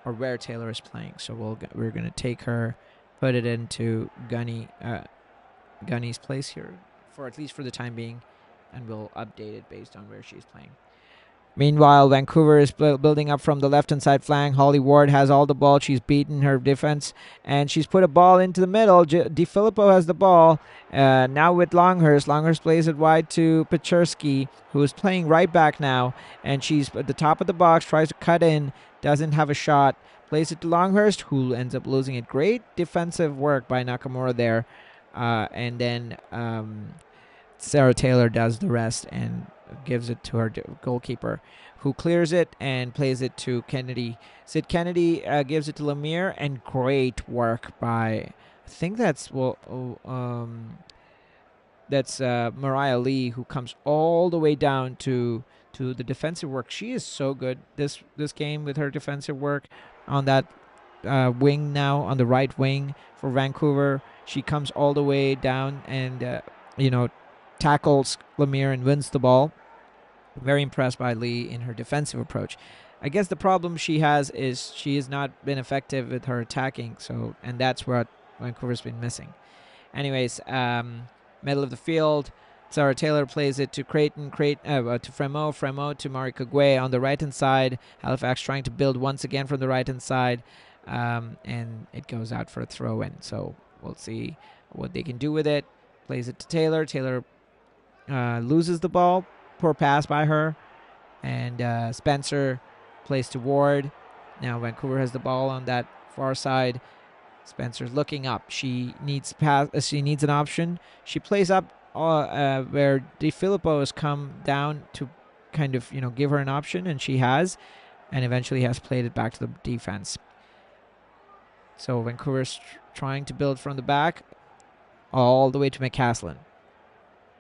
[SPEAKER 1] or where Taylor is playing. So we're gonna take her, put it into Gunny's place here for at least for the time being, and we'll update it based on where she's playing. Meanwhile, Vancouver is building up from the left-hand side flank. Holly Ward has all the ball. She's beaten her defense, and she's put a ball into the middle. DiFilippo has the ball. Now with Longhurst. Longhurst plays it wide to Pechersky, who is playing right back now, and she's at the top of the box, tries to cut in, doesn't have a shot. Plays it to Longhurst, who ends up losing it. Great defensive work by Nakamura there. And then Sarah Taylor does the rest and gives it to her goalkeeper, who clears it and plays it to Kennedy. Sid Kennedy gives it to Lemire, and great work by, I think that's Mariah Lee, who comes all the way down to the defensive work. She is so good this game with her defensive work on that wing now, on the right wing for Vancouver. She comes all the way down and, tackles Lemire and wins the ball. Very impressed by Lee in her defensive approach. I guess the problem she has is she has not been effective with her attacking, and that's what Vancouver's been missing. Anyways, middle of the field, Sarah Taylor plays it to Creighton, to Fremo to Marika Guay on the right-hand side. Halifax trying to build once again from the right-hand side, and it goes out for a throw-in. So we'll see what they can do with it. Plays it to Taylor. Taylor loses the ball. Poor pass by her. And Spencer plays to Ward. Now Vancouver has the ball on that far side. Spencer's looking up. She needs She needs an option. She plays up where DeFilippo has come down to kind of give her an option, and she has, and eventually has played it back to the defense. So Vancouver's trying to build from the back all the way to McCaslin.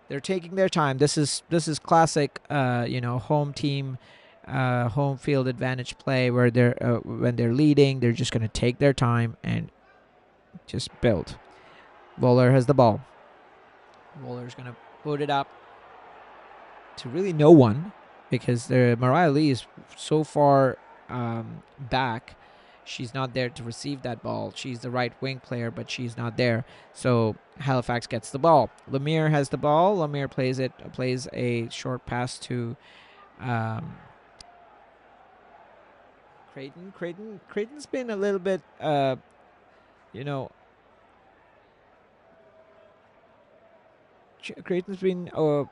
[SPEAKER 1] They're taking their time. This is classic, home team, home field advantage play where when they're leading, they're just going to take their time and just build. Voller has the ball. Voller's going to put it up to really no one because Mariah Lee is so far back. She's not there to receive that ball. She's the right wing player, but she's not there. So Halifax gets the ball. Lemire has the ball. Lemire plays a short pass to Creighton. Creighton's been a little bit, Creighton's been all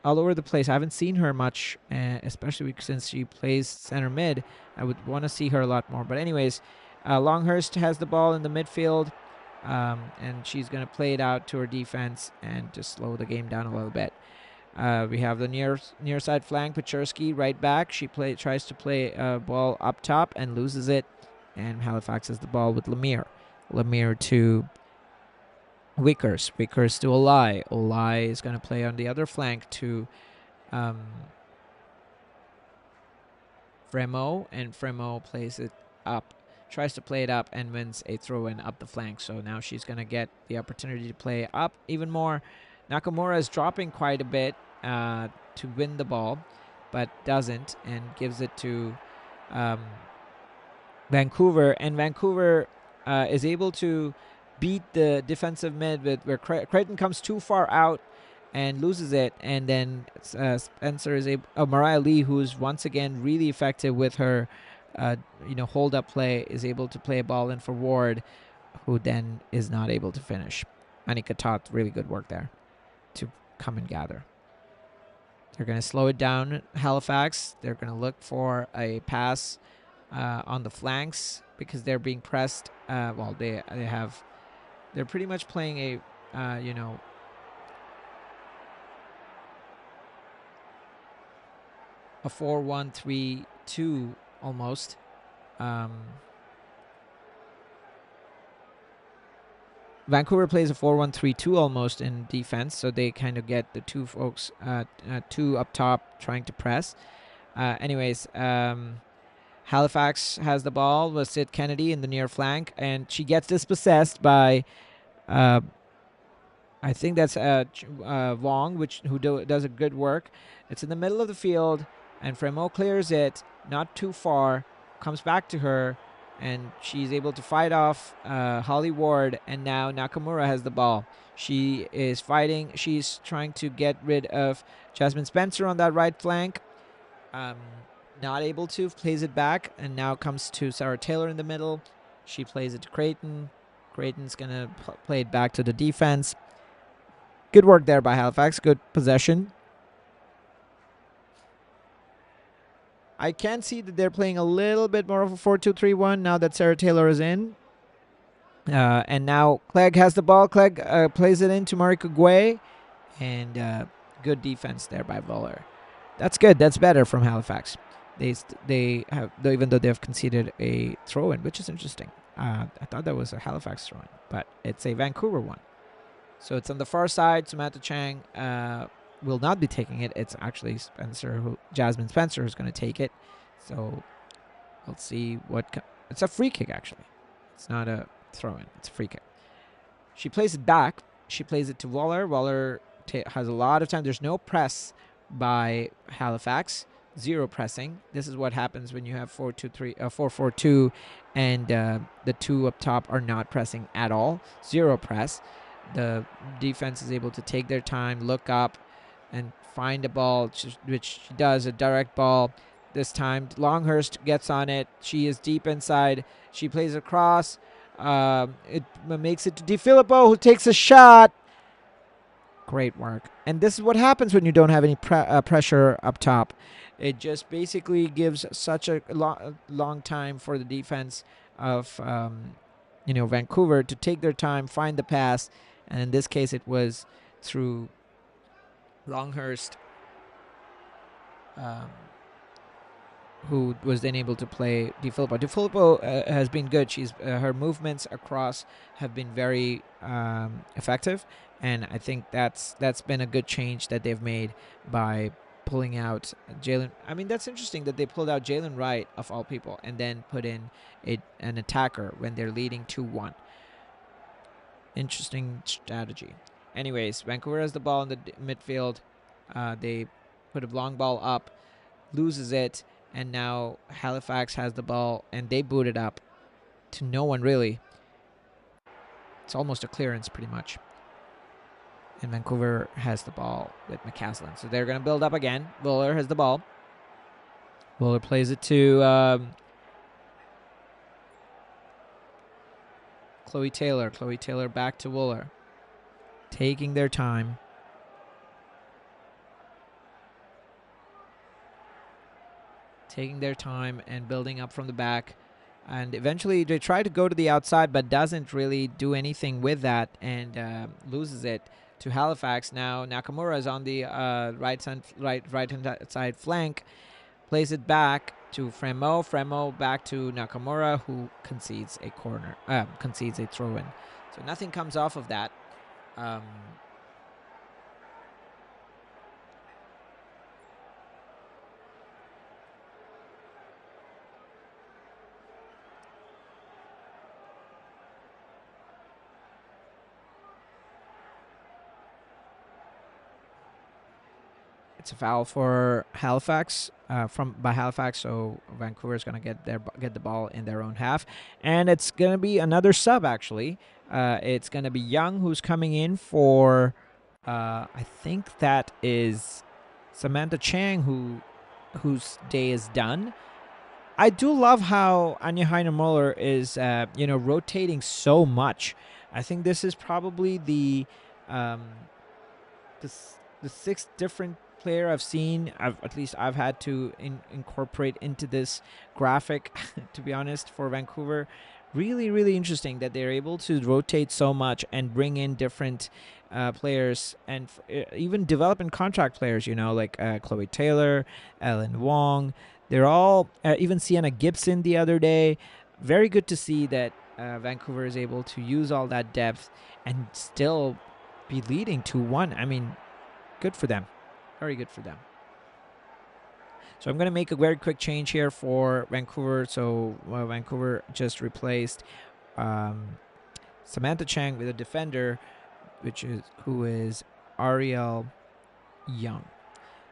[SPEAKER 1] over the place. I haven't seen her much, especially since she plays center mid. I would want to see her a lot more. But anyways, Longhurst has the ball in the midfield, and she's going to play it out to her defense and just slow the game down a little bit. We have the near side flank, Pachurski, right back. She tries to play a ball up top and loses it, and Halifax has the ball with Lemire. Lemire to Wickers to Olai. Olai is going to play on the other flank to Fremo, and Fremo plays it up, tries to play it up and wins a throw-in up the flank. So now she's going to get the opportunity to play up even more. Nakamura is dropping quite a bit to win the ball, but doesn't, and gives it to Vancouver. And Vancouver is able to beat the defensive mid where Creighton comes too far out and loses it, and then Spencer is Mariah Lee, who's once again really effective with her hold up play, is able to play a ball in for Ward, who then is not able to finish. Anika Tot, really good work there to come and gather. They're going to slow it down, Halifax. They're going to look for a pass on the flanks because they're being pressed. They're pretty much playing a, a 4-1-3-2 almost. Vancouver plays a 4-1-3-2 almost in defense, so they kind of get the two folks, two up top trying to press. Halifax has the ball with Sid Kennedy in the near flank, and she gets dispossessed by, I think that's Wong, who does a good work. It's in the middle of the field, and Fremo clears it, not too far, comes back to her, and she's able to fight off Holly Ward, and now Nakamura has the ball. She is fighting. She's trying to get rid of Jasmine Spencer on that right flank. Not able to, plays it back, and now comes to Sarah Taylor in the middle. She plays it to Creighton. Creighton's going to play it back to the defense. Good work there by Halifax. Good possession. I can see that they're playing a little bit more of a 4-2-3-1 now that Sarah Taylor is in. And now Clegg has the ball. Clegg plays it into Marika Guay. And good defense there by Voller. That's good. That's better from Halifax. They have, even though they have conceded a throw-in, which is interesting. I thought that was a Halifax throw-in, but it's a Vancouver one. So it's on the far side. Samantha Chang will not be taking it. It's actually Jasmine Spencer who's going to take it. So let's see it's a free kick, actually. It's not a throw-in. It's a free kick. She plays it back. She plays it to Waller. Waller has a lot of time. There's no press by Halifax. Zero pressing. This is what happens when you have 4-4-2, and the two up top are not pressing at all. Zero press. The defense is able to take their time, look up, and find a ball, which she does, a direct ball. This time, Longhurst gets on it. She is deep inside. She plays across. It makes it to Di Filippo, who takes a shot. Great work. And this is what happens when you don't have any pressure up top. It just basically gives such a long time for the defense of Vancouver to take their time, find the pass. And in this case, it was through Longhurst, who was then able to play Di Filippo. Di Filippo has been good. She's her movements across have been very effective, and I think that's been a good change that they've made by pulling out Jalen. I mean, that's interesting that they pulled out Jalen Wright, of all people, and then put in an attacker when they're leading 2-1. Interesting strategy. Anyways, Vancouver has the ball in the midfield. They put a long ball up, loses it, and now Halifax has the ball, and they boot it up to no one, really. It's almost a clearance, pretty much. And Vancouver has the ball with McCaslin. So they're going to build up again. Wooler has the ball. Wooler plays it to Chloe Taylor. Chloe Taylor back to Wooler. Taking their time. Taking their time and building up from the back. And eventually they try to go to the outside, but doesn't really do anything with that, and loses it to Halifax. Now Nakamura is on the right-hand side flank. Plays it back to Fremo. Fremo back to Nakamura, who concedes a throw-in. So nothing comes off of that. It's a foul for Halifax, by Halifax, so Vancouver is going to get the ball in their own half, and it's going to be another sub. Actually, it's going to be Young, who's coming in for, I think that is Samantha Chang, whose day is done. I do love how Anya Heiner-Muller is, rotating so much. I think this is probably the sixth different player I've seen. I've had to incorporate into this graphic, to be honest, for Vancouver. Really, really interesting that they're able to rotate so much and bring in different players, and even development contract players, like Chloe Taylor, Ellen Wong. They're all, even Sienna Gibson the other day. Very good to see that Vancouver is able to use all that depth and still be leading 2-1. I mean, good for them. Very good for them. So I'm going to make a very quick change here for Vancouver. So Vancouver just replaced Samantha Chang with a defender, who is Ariel Young.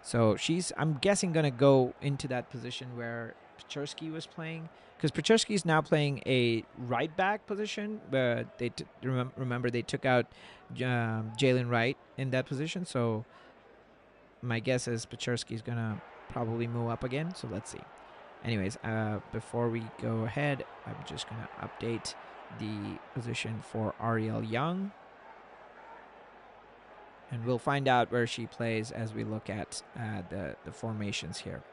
[SPEAKER 1] So I'm guessing, going to go into that position where Peczerski was playing, because Peczerski is now playing a right back position. But they remember they took out Jalen Wright in that position. So my guess is Peczerski is going to probably move up again. So let's see. Anyways, before we go ahead, I'm just going to update the position for Ariel Young. And we'll find out where she plays as we look at the formations here.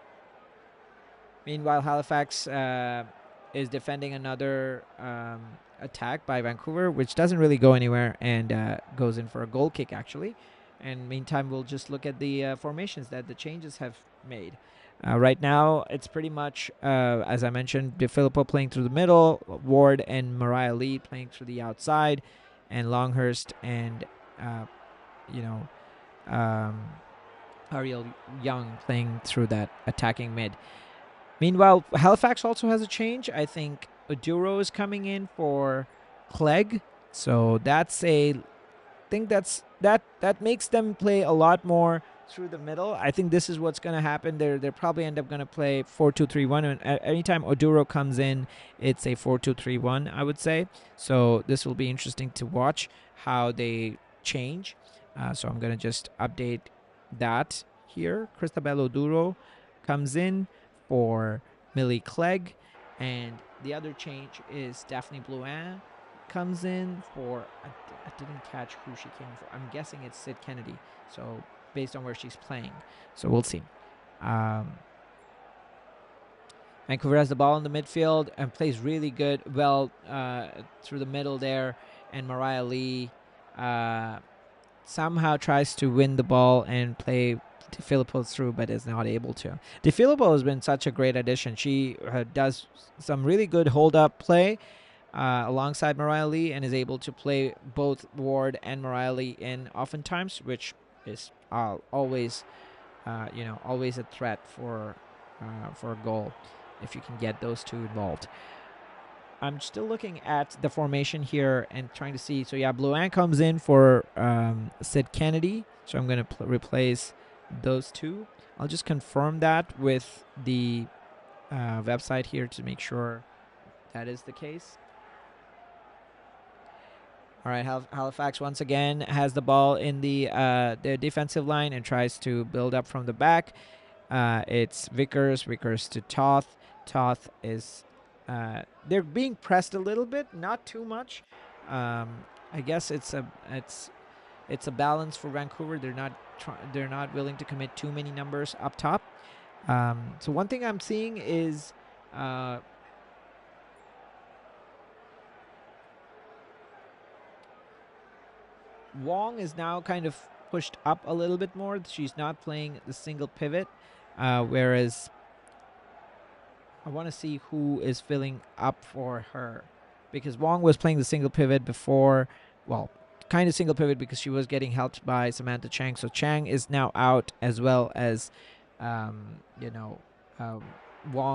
[SPEAKER 1] Meanwhile, Halifax is defending another attack by Vancouver, which doesn't really go anywhere, and goes in for a goal kick, actually. And meantime, we'll just look at the formations that the changes have made. Right now, it's pretty much, as I mentioned, Di Filippo playing through the middle, Ward and Mariah Lee playing through the outside, and Longhurst and Ariel Young playing through that attacking mid. Meanwhile, Halifax also has a change. I think Oduro is coming in for Clegg. So that's a think that makes them play a lot more through the middle. I think this is what's going to happen. They're probably end up going to play 4-2-3-1. And anytime Oduro comes in, it's a 4-2-3-1, I would say. So this will be interesting to watch how they change. So I'm going to just update that here. Cristabel Oduro comes in for Millie Clegg. And the other change is Daphne Blouin comes in for, I didn't catch who she came for. I'm guessing it's Sid Kennedy. So based on where she's playing. So we'll see. Vancouver has the ball in the midfield and plays really good, well, through the middle there. And Mariah Lee somehow tries to win the ball and play DeFilippo through, but is not able to. DeFilippo has been such a great addition. She does some really good hold-up play alongside Mariah Lee and is able to play both Ward and Mariah Lee in oftentimes, which is always a threat for a goal if you can get those two involved. I'm still looking at the formation here and trying to see. So, yeah, Blouin comes in for Sid Kennedy. So I'm going to replace those two. I'll just confirm that with the website here to make sure that is the case. All right, Halifax once again has the ball in the defensive line and tries to build up from the back. It's Vickers to Toth. Toth is they're being pressed a little bit, not too much. I guess it's a balance for Vancouver. They're not willing to commit too many numbers up top. So one thing I'm seeing is Wong is now kind of pushed up a little bit more. She's not playing the single pivot, whereas I want to see who is filling up for her, because Wong was playing the single pivot before, well, kind of single pivot because she was getting helped by Samantha Chang. So Chang is now out, as well as, Wong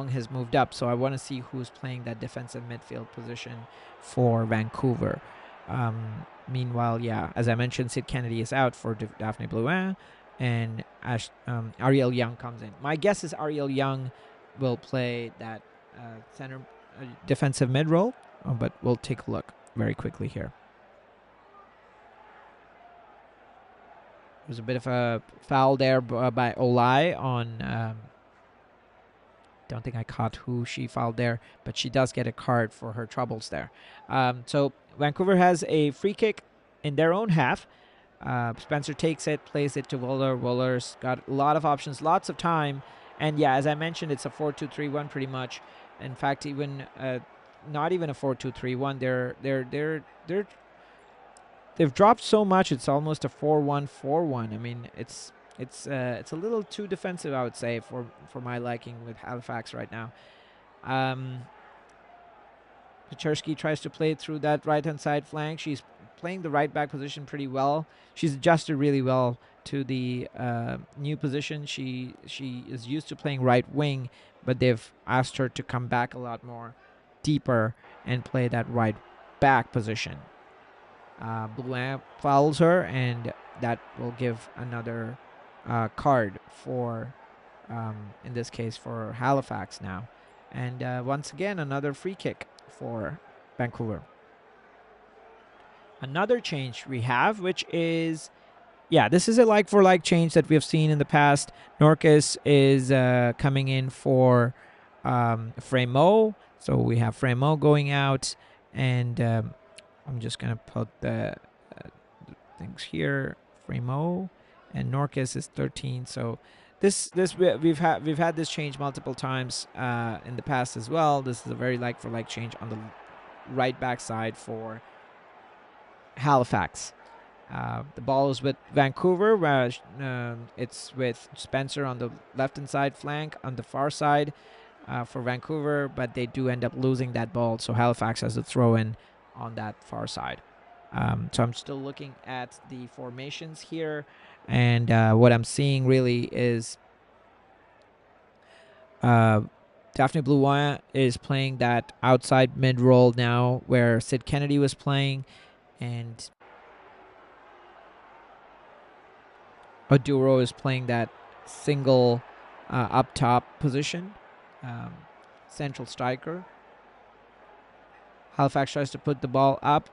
[SPEAKER 1] has moved up. So I want to see who's playing that defensive midfield position for Vancouver. Meanwhile, yeah, as I mentioned, Sid Kennedy is out for Daphne Blouin, and Ariel Young comes in. My guess is Ariel Young will play that center defensive mid role, but we'll take a look very quickly here. There's a bit of a foul there by Olai on... don't think I caught who she fouled there, but she does get a card for her troubles there. So Vancouver has a free kick in their own half. Spencer takes it, plays it to Wooler. Wooler's got a lot of options, lots of time. And yeah, as I mentioned, it's a 4-2-3-1 pretty much. In fact, even not even a 4-2-3-1. They've dropped so much. It's almost a 4-1-4-1. I mean, it's a little too defensive, I would say, for my liking with Halifax right now. Pechersky tries to play through that right-hand side flank. She's playing the right back position pretty well. She's adjusted really well to the new position. She is used to playing right wing, but they've asked her to come back a lot more deeper and play that right back position. Blouin fouls her, and that will give another card for, in this case, for Halifax now. And once again, another free kick for Vancouver. Another change we have, which is, yeah, this is a like-for-like change that we have seen in the past. Norcus is coming in for Fremo. So we have Fremo going out, and I'm just going to put the things here. Fremo, and Norcus is 13. So this we've had this change multiple times in the past as well. This is a very like-for-like change on the right back side for Halifax. The ball is with Vancouver, where it's with Spencer on the left-hand side flank, on the far side for Vancouver, but they do end up losing that ball, so Halifax has to throw in on that far side. So I'm still looking at the formations here, and what I'm seeing really is the Daphne Blouin is playing that outside mid role now where Sid Kennedy was playing, and Oduro is playing that single up top position, central striker. Halifax tries to put the ball up,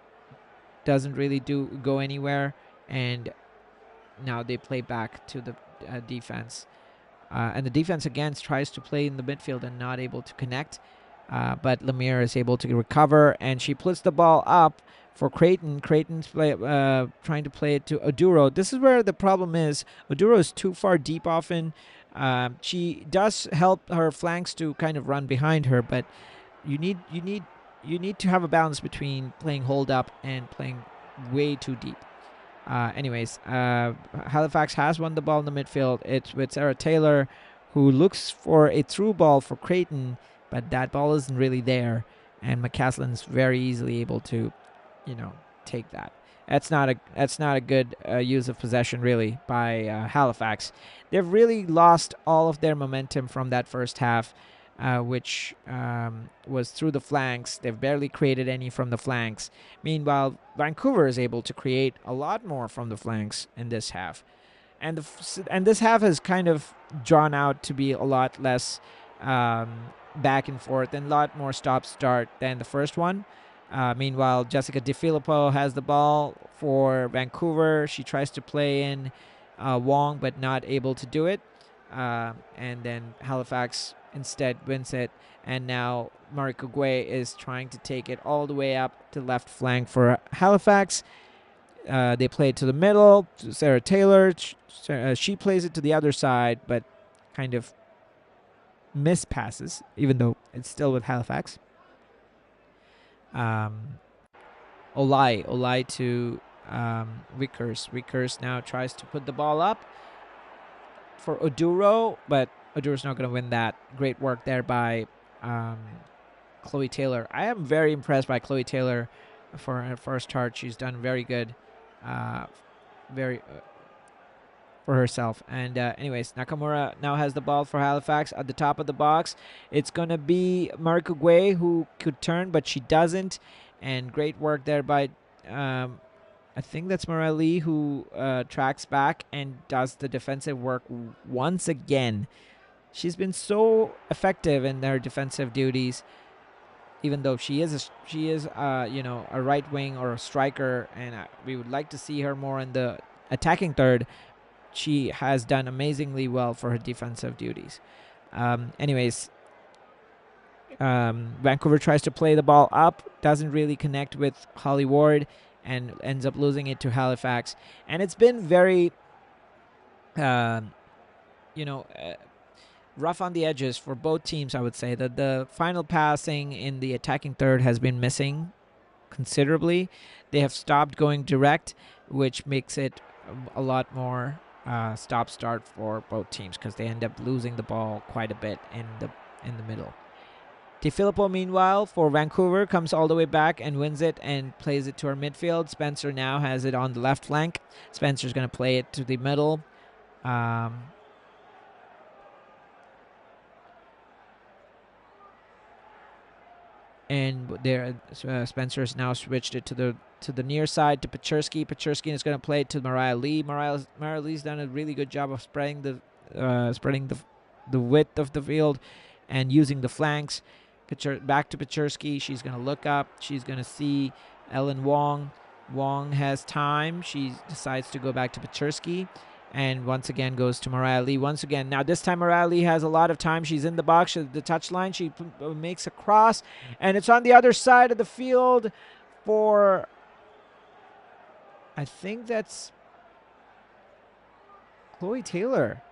[SPEAKER 1] doesn't really go anywhere, and now they play back to the defense. And the defense again tries to play in the midfield and not able to connect. But Lemire is able to recover, and she puts the ball up for Creighton. Creighton's trying to play it to Oduro. This is where the problem is. Oduro is too far deep often. She does help her flanks to kind of run behind her, but you need to have a balance between playing hold up and playing way too deep. Anyways, Halifax has won the ball in the midfield. It's with Sarah Taylor, who looks for a through ball for Creighton, but that ball isn't really there, and McCaslin's very easily able to, take that. That's not a good use of possession really by Halifax. They've really lost all of their momentum from that first half, which was through the flanks. They've barely created any from the flanks. Meanwhile, Vancouver is able to create a lot more from the flanks in this half, and this half has kind of drawn out to be a lot less back and forth and a lot more stop-start than the first one. Meanwhile, Jessica DiFilippo has the ball for Vancouver. She tries to play in Wong, but not able to do it. And then Halifax instead wins it. And now Mariko Gui is trying to take it all the way up to left flank for Halifax. They play it to the middle to Sarah Taylor. She plays it to the other side, but kind of mispasses, even though it's still with Halifax. Olai to Vickers. Vickers now tries to put the ball up for Oduro, but Oduro's not going to win that. Great work there by Chloe Taylor. I am very impressed by Chloe Taylor for her first start. She's done very good for herself. And anyways, Nakamura now has the ball for Halifax at the top of the box. It's going to be Mariko Gui who could turn, but she doesn't. And great work there by, I think that's Mariah Lee, who tracks back and does the defensive work once again. She's been so effective in her defensive duties, even though she is a right wing or a striker, and we would like to see her more in the attacking third. She has done amazingly well for her defensive duties. Anyways, Vancouver tries to play the ball up, doesn't really connect with Holly Ward, and ends up losing it to Halifax. And it's been very, rough on the edges for both teams, I would say. That the final passing in the attacking third has been missing considerably. They have stopped going direct, which makes it a lot more stop-start for both teams because they end up losing the ball quite a bit in the middle. DiFilippo, meanwhile, for Vancouver, comes all the way back and wins it and plays it to our midfield. Spencer now has it on the left flank. Spencer's going to play it to the middle. And there, Spencer's now switched it to the near side to Pechersky. Pechersky is going to play it to Mariah Lee. Mariah Lee's done a really good job of spreading the width of the field and using the flanks. Back to Pechersky. She's going to look up. She's going to see Ellen Wong. Wong has time. She decides to go back to Pechersky. And once again goes to Mariah Lee. Once again. Now this time Mariah Lee has a lot of time. She's in the box. The touchline. She makes a cross. And it's on the other side of the field for... I think that's Chloe Taylor.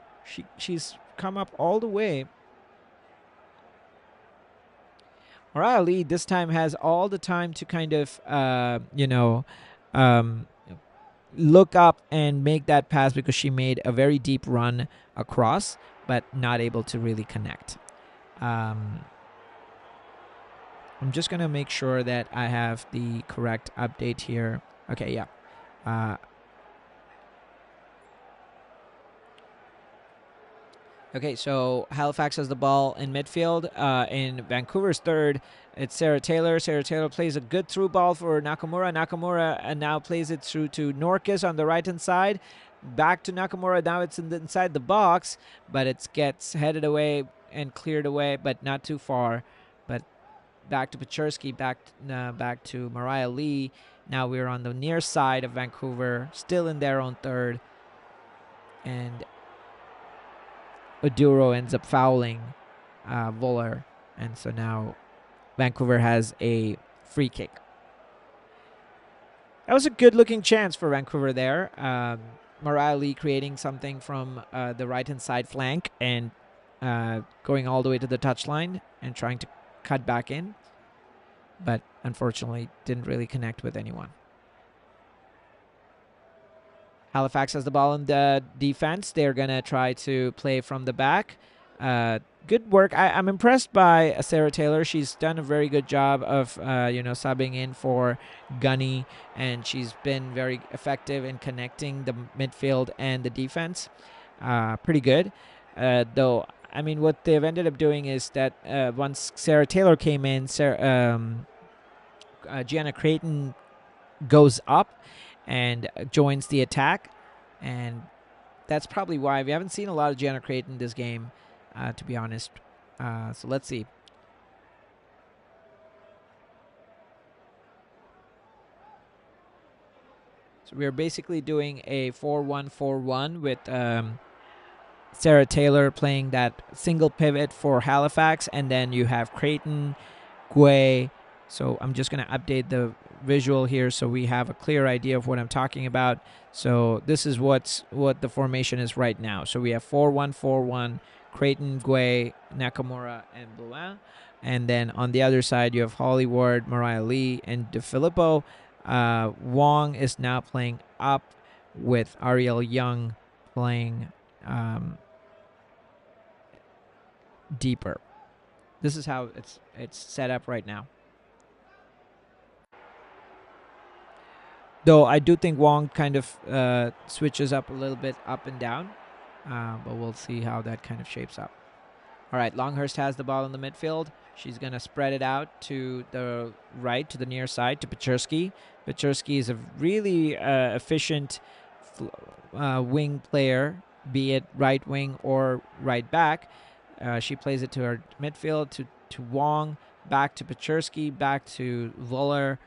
[SPEAKER 1] She's come up all the way. Mariah Lee this time has all the time to kind of, look up and make that pass because she made a very deep run across, but not able to really connect. I'm just going to make sure that I have the correct update here. Okay, yeah. Okay, so Halifax has the ball in midfield. In Vancouver's third, it's Sarah Taylor. Sarah Taylor plays a good through ball for Nakamura. Nakamura now plays it through to Norkis on the right-hand side. Back to Nakamura. Now it's inside the box, but it gets headed away and cleared away, but not too far. But back to Pachersky, back to Mariah Lee. Now we're on the near side of Vancouver, still in their own third. And Oduro ends up fouling Voller. And so now Vancouver has a free kick. That was a good-looking chance for Vancouver there. Mariah Lee creating something from the right-hand side flank and going all the way to the touchline and trying to cut back in. But unfortunately didn't really connect with anyone. Halifax has the ball in the defense. They're going to try to play from the back. Good work. I'm impressed by Sarah Taylor. She's done a very good job of, subbing in for Gunny, and she's been very effective in connecting the midfield and the defense. Pretty good. Though, I mean, what they've ended up doing is that once Sarah Taylor came in, Gianna Creighton goes up and joins the attack, and that's probably why we haven't seen a lot of Gianna Creighton this game, to be honest. So let's see. So we're basically doing a 4-1-4-1 with Sarah Taylor playing that single pivot for Halifax, and then you have Creighton, Guay. So I'm just going to update the visual here so we have a clear idea of what I'm talking about. So this is what the formation is right now. So we have 4-1-4-1, Creighton, Guay, Nakamura, and Blouin. And then on the other side, you have Hollywood, Mariah Lee, and DeFilippo. Wong is now playing up with Ariel Young playing deeper. This is how it's set up right now. Though I do think Wong kind of switches up a little bit up and down, but we'll see how that kind of shapes up. All right, Longhurst has the ball in the midfield. She's going to spread it out to the right, to the near side, to Pachersky. Pachersky is a really efficient wing player, be it right wing or right back. She plays it to her midfield, to Wong, back to Pachersky, back to Voller,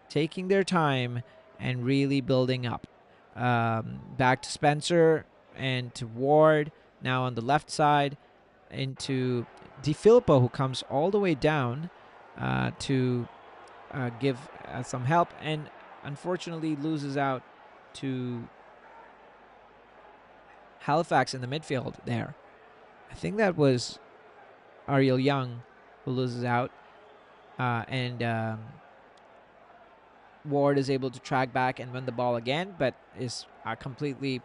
[SPEAKER 1] taking their time and really building up. Back to Spencer and to Ward, now on the left side, into DeFilippo, who comes all the way down to give some help, and unfortunately loses out to Halifax in the midfield there. I think that was Ariel Young who loses out, and Ward is able to track back and win the ball again, but is completely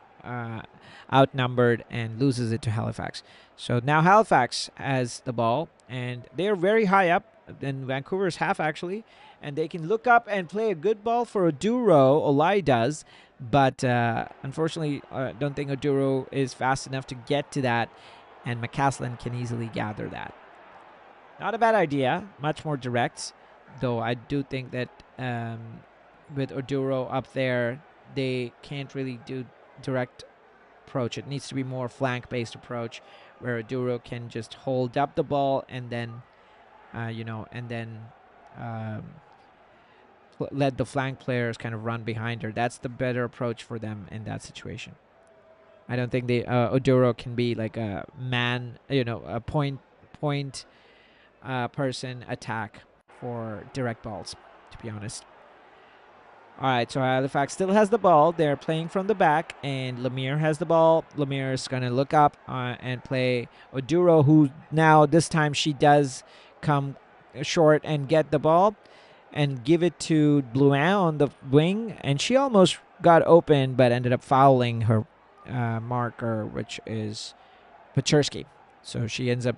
[SPEAKER 1] outnumbered and loses it to Halifax. So now Halifax has the ball, and they're very high up in Vancouver's half, actually, and they can look up and play a good ball for Oduro. Olai does, but unfortunately, I don't think Oduro is fast enough to get to that, and McCaslin can easily gather that. Not a bad idea, much more direct, though I do think that with Oduro up there, they can't really do direct approach. It needs to be more flank-based approach where Oduro can just hold up the ball and then, let the flank players kind of run behind her. That's the better approach for them in that situation. I don't think Oduro can be like a man, a point person attack for direct balls, to be honest. All right, so Halifax still has the ball. They're playing from the back, and Lemire has the ball. Lemire is going to look up and play Oduro, who now this time she does come short and get the ball and give it to Blouin on the wing, and she almost got open but ended up fouling her marker, which is Pachersky. So she ends up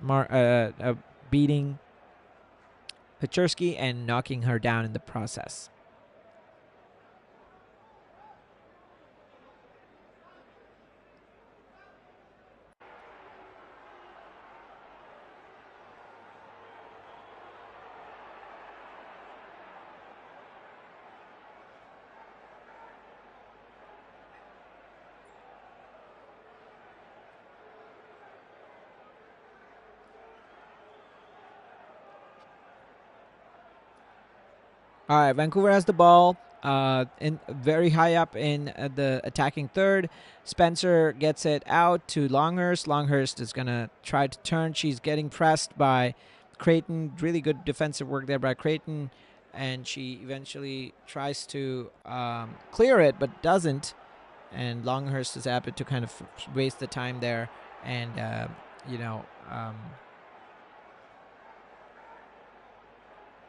[SPEAKER 1] beating Pachersky and knocking her down in the process. All right, Vancouver has the ball. In very high up in the attacking third. Spencer gets it out to Longhurst. Longhurst is gonna try to turn. She's getting pressed by Creighton. Really good defensive work there by Creighton, and she eventually tries to clear it, but doesn't. And Longhurst is happy to kind of waste the time there, and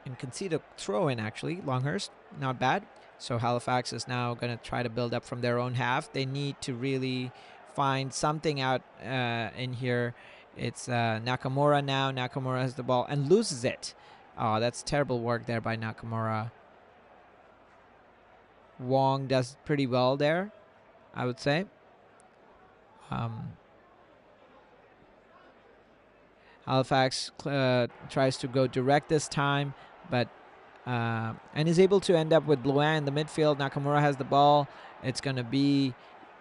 [SPEAKER 1] and concede a throw in, actually. Longhurst, not bad. So Halifax is now going to try to build up from their own half. They need to really find something out in here. It's Nakamura now. Nakamura has the ball and loses it. Oh, that's terrible work there by Nakamura. Wong does pretty well there, I would say. Halifax tries to go direct this time, but and is able to end up with Blouin in the midfield. Nakamura has the ball. It's going to be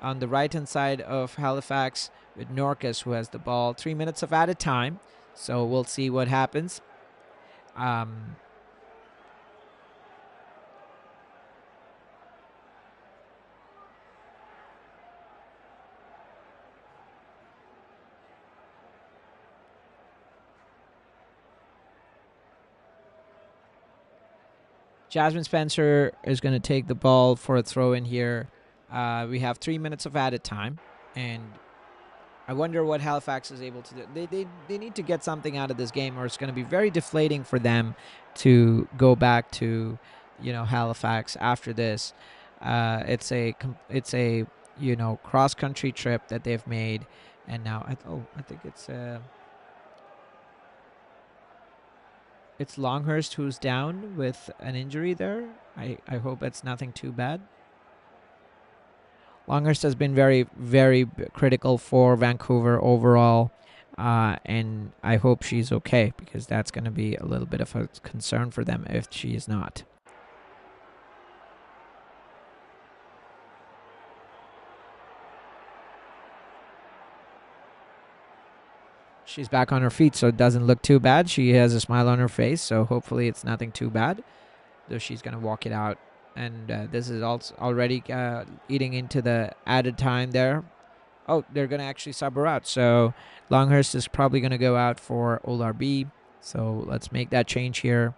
[SPEAKER 1] on the right-hand side of Halifax with Norcus, who has the ball. 3 minutes of added time, so we'll see what happens. Jasmine Spencer is going to take the ball for a throw in here. We have 3 minutes of added time, and I wonder what Halifax is able to do. They need to get something out of this game, or it's going to be very deflating for them to go back to, Halifax after this. It's a cross country trip that they've made, and now I think it's Longhurst who's down with an injury there. I hope it's nothing too bad. Longhurst has been very, very critical for Vancouver overall, and I hope she's okay, because that's going to be a little bit of a concern for them if she is not. She's back on her feet, so it doesn't look too bad. She has a smile on her face, so hopefully it's nothing too bad, though she's going to walk it out. And this is also already eating into the added time there. Oh, they're going to actually sub her out. So Longhurst is probably going to go out for OLRB. So let's make that change here.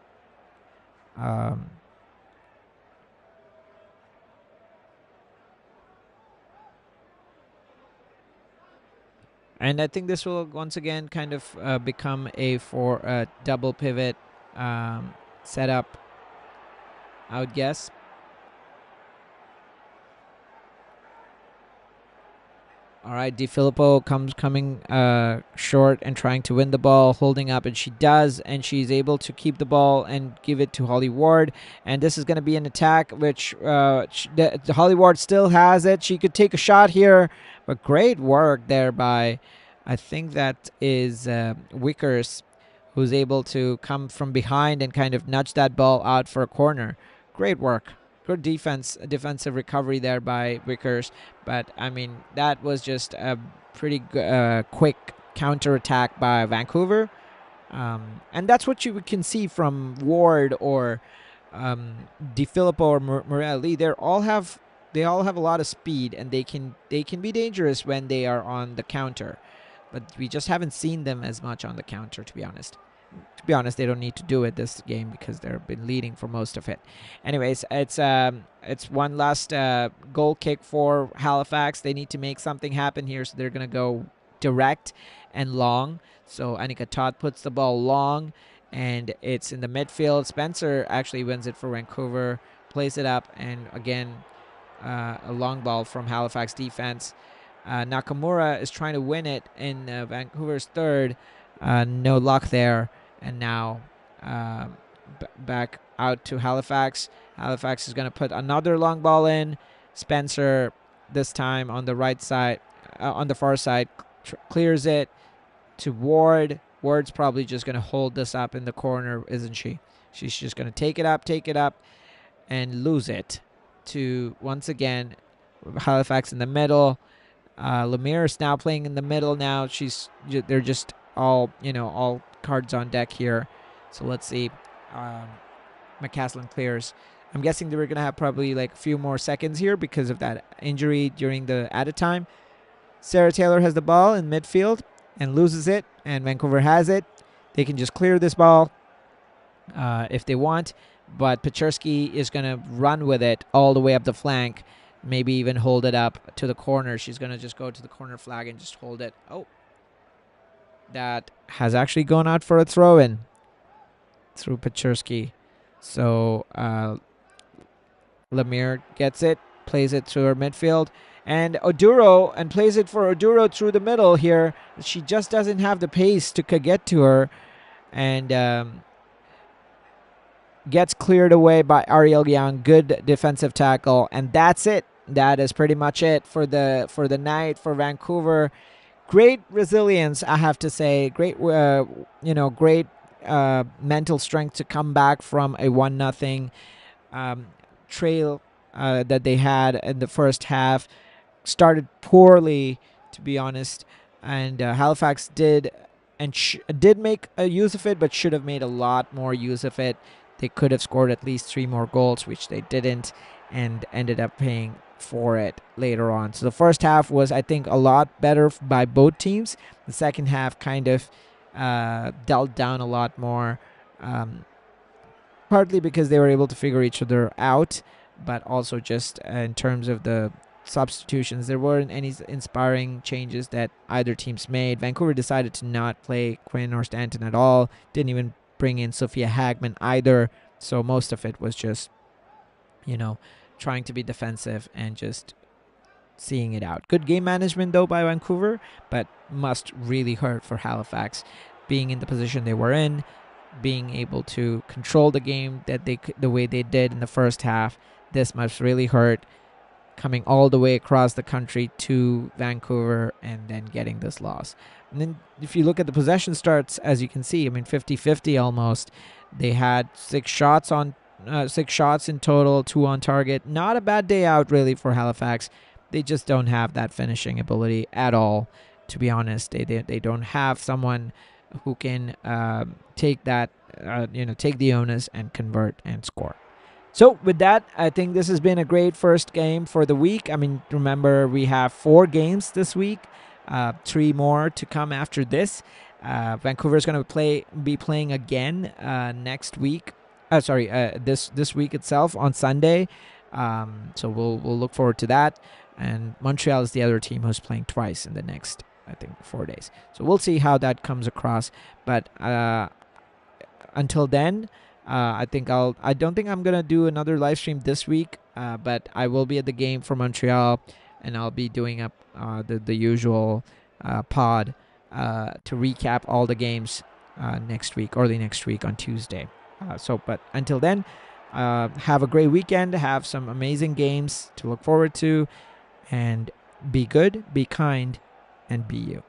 [SPEAKER 1] And I think this will once again kind of become a double pivot setup, I would guess. All right, DiFilippo coming short and trying to win the ball, holding up, and she does, and she's able to keep the ball and give it to Holly Ward. And this is going to be an attack, which Holly Ward still has it. She could take a shot here, but great work there by, I think that is Wickers, who's able to come from behind and kind of nudge that ball out for a corner. Great work. Good defensive recovery there by Wickers. But, I mean, that was just a pretty quick counterattack by Vancouver. And that's what you can see from Ward or DiFilippo or Morelli. They all have a lot of speed, and they can be dangerous when they are on the counter. But we just haven't seen them as much on the counter, to be honest. To be honest, they don't need to do it this game because they've been leading for most of it. Anyways, it's one last goal kick for Halifax. They need to make something happen here, so they're going to go direct and long. So Annika Todd puts the ball long, and it's in the midfield. Spencer actually wins it for Vancouver, plays it up, and again, a long ball from Halifax defense. Nakamura is trying to win it in Vancouver's third. No luck there. And now back out to Halifax. Halifax is going to put another long ball in. Spencer, this time on the right side, on the far side, clears it to Ward. Ward's probably just going to hold this up in the corner, isn't she? She's just going to take it up, and lose it to, once again, Halifax in the middle. Lemire is now playing in the middle now. They're just all cards on deck here. So let's see. McCaslin clears. I'm guessing they were going to have probably like a few more seconds here because of that injury during the added time. Sarah Taylor has the ball in midfield and loses it, and Vancouver has it. They can just clear this ball if they want, but Pechersky is going to run with it all the way up the flank, maybe even hold it up to the corner. She's going to just go to the corner flag and just hold it. Oh, that has actually gone out for a throw-in through Pechersky. So Lemire gets it, plays it to her midfield, and Oduro, and plays it for Oduro through the middle here. She just doesn't have the pace to get to her, and gets cleared away by Ariel Young. Good defensive tackle, and that's it. That is pretty much it for the night for Vancouver. Great resilience, I have to say. Great, great mental strength to come back from a 1-0 trail that they had in the first half. Started poorly, to be honest, and Halifax did make a use of it, but should have made a lot more use of it. They could have scored at least 3 more goals, which they didn't, and ended up paying for it later on. So the first half was, I think, a lot better by both teams. The second half kind of dealt down a lot more, partly because they were able to figure each other out, but also just in terms of the substitutions, there weren't any inspiring changes that either teams made. Vancouver decided to not play Quinn or Stanton at all, didn't even bring in Sophia Hagman either, so most of it was just, trying to be defensive and just seeing it out. Good game management, though, by Vancouver, but must really hurt for Halifax, being in the position they were in, being able to control the game the way they did in the first half. This must really hurt, coming all the way across the country to Vancouver and then getting this loss. And then if you look at the possession starts, as you can see, 50-50 almost. They had 6 shots in total, 2 on target. Not a bad day out, really, for Halifax. They just don't have that finishing ability at all, to be honest. They don't have someone who can take that, take the onus and convert and score. So with that, I think this has been a great first game for the week. Remember, we have 4 games this week, 3 more to come after this. Vancouver is going to be playing again next week. This week itself on Sunday. So we'll look forward to that. And Montreal is the other team who's playing twice in the next, I think, 4 days. So we'll see how that comes across. But until then, I don't think I'm gonna do another live stream this week. But I will be at the game for Montreal, and I'll be doing up the usual pod to recap all the games early next week on Tuesday. But until then, have a great weekend. Have some amazing games to look forward to, and be good, be kind, and be you.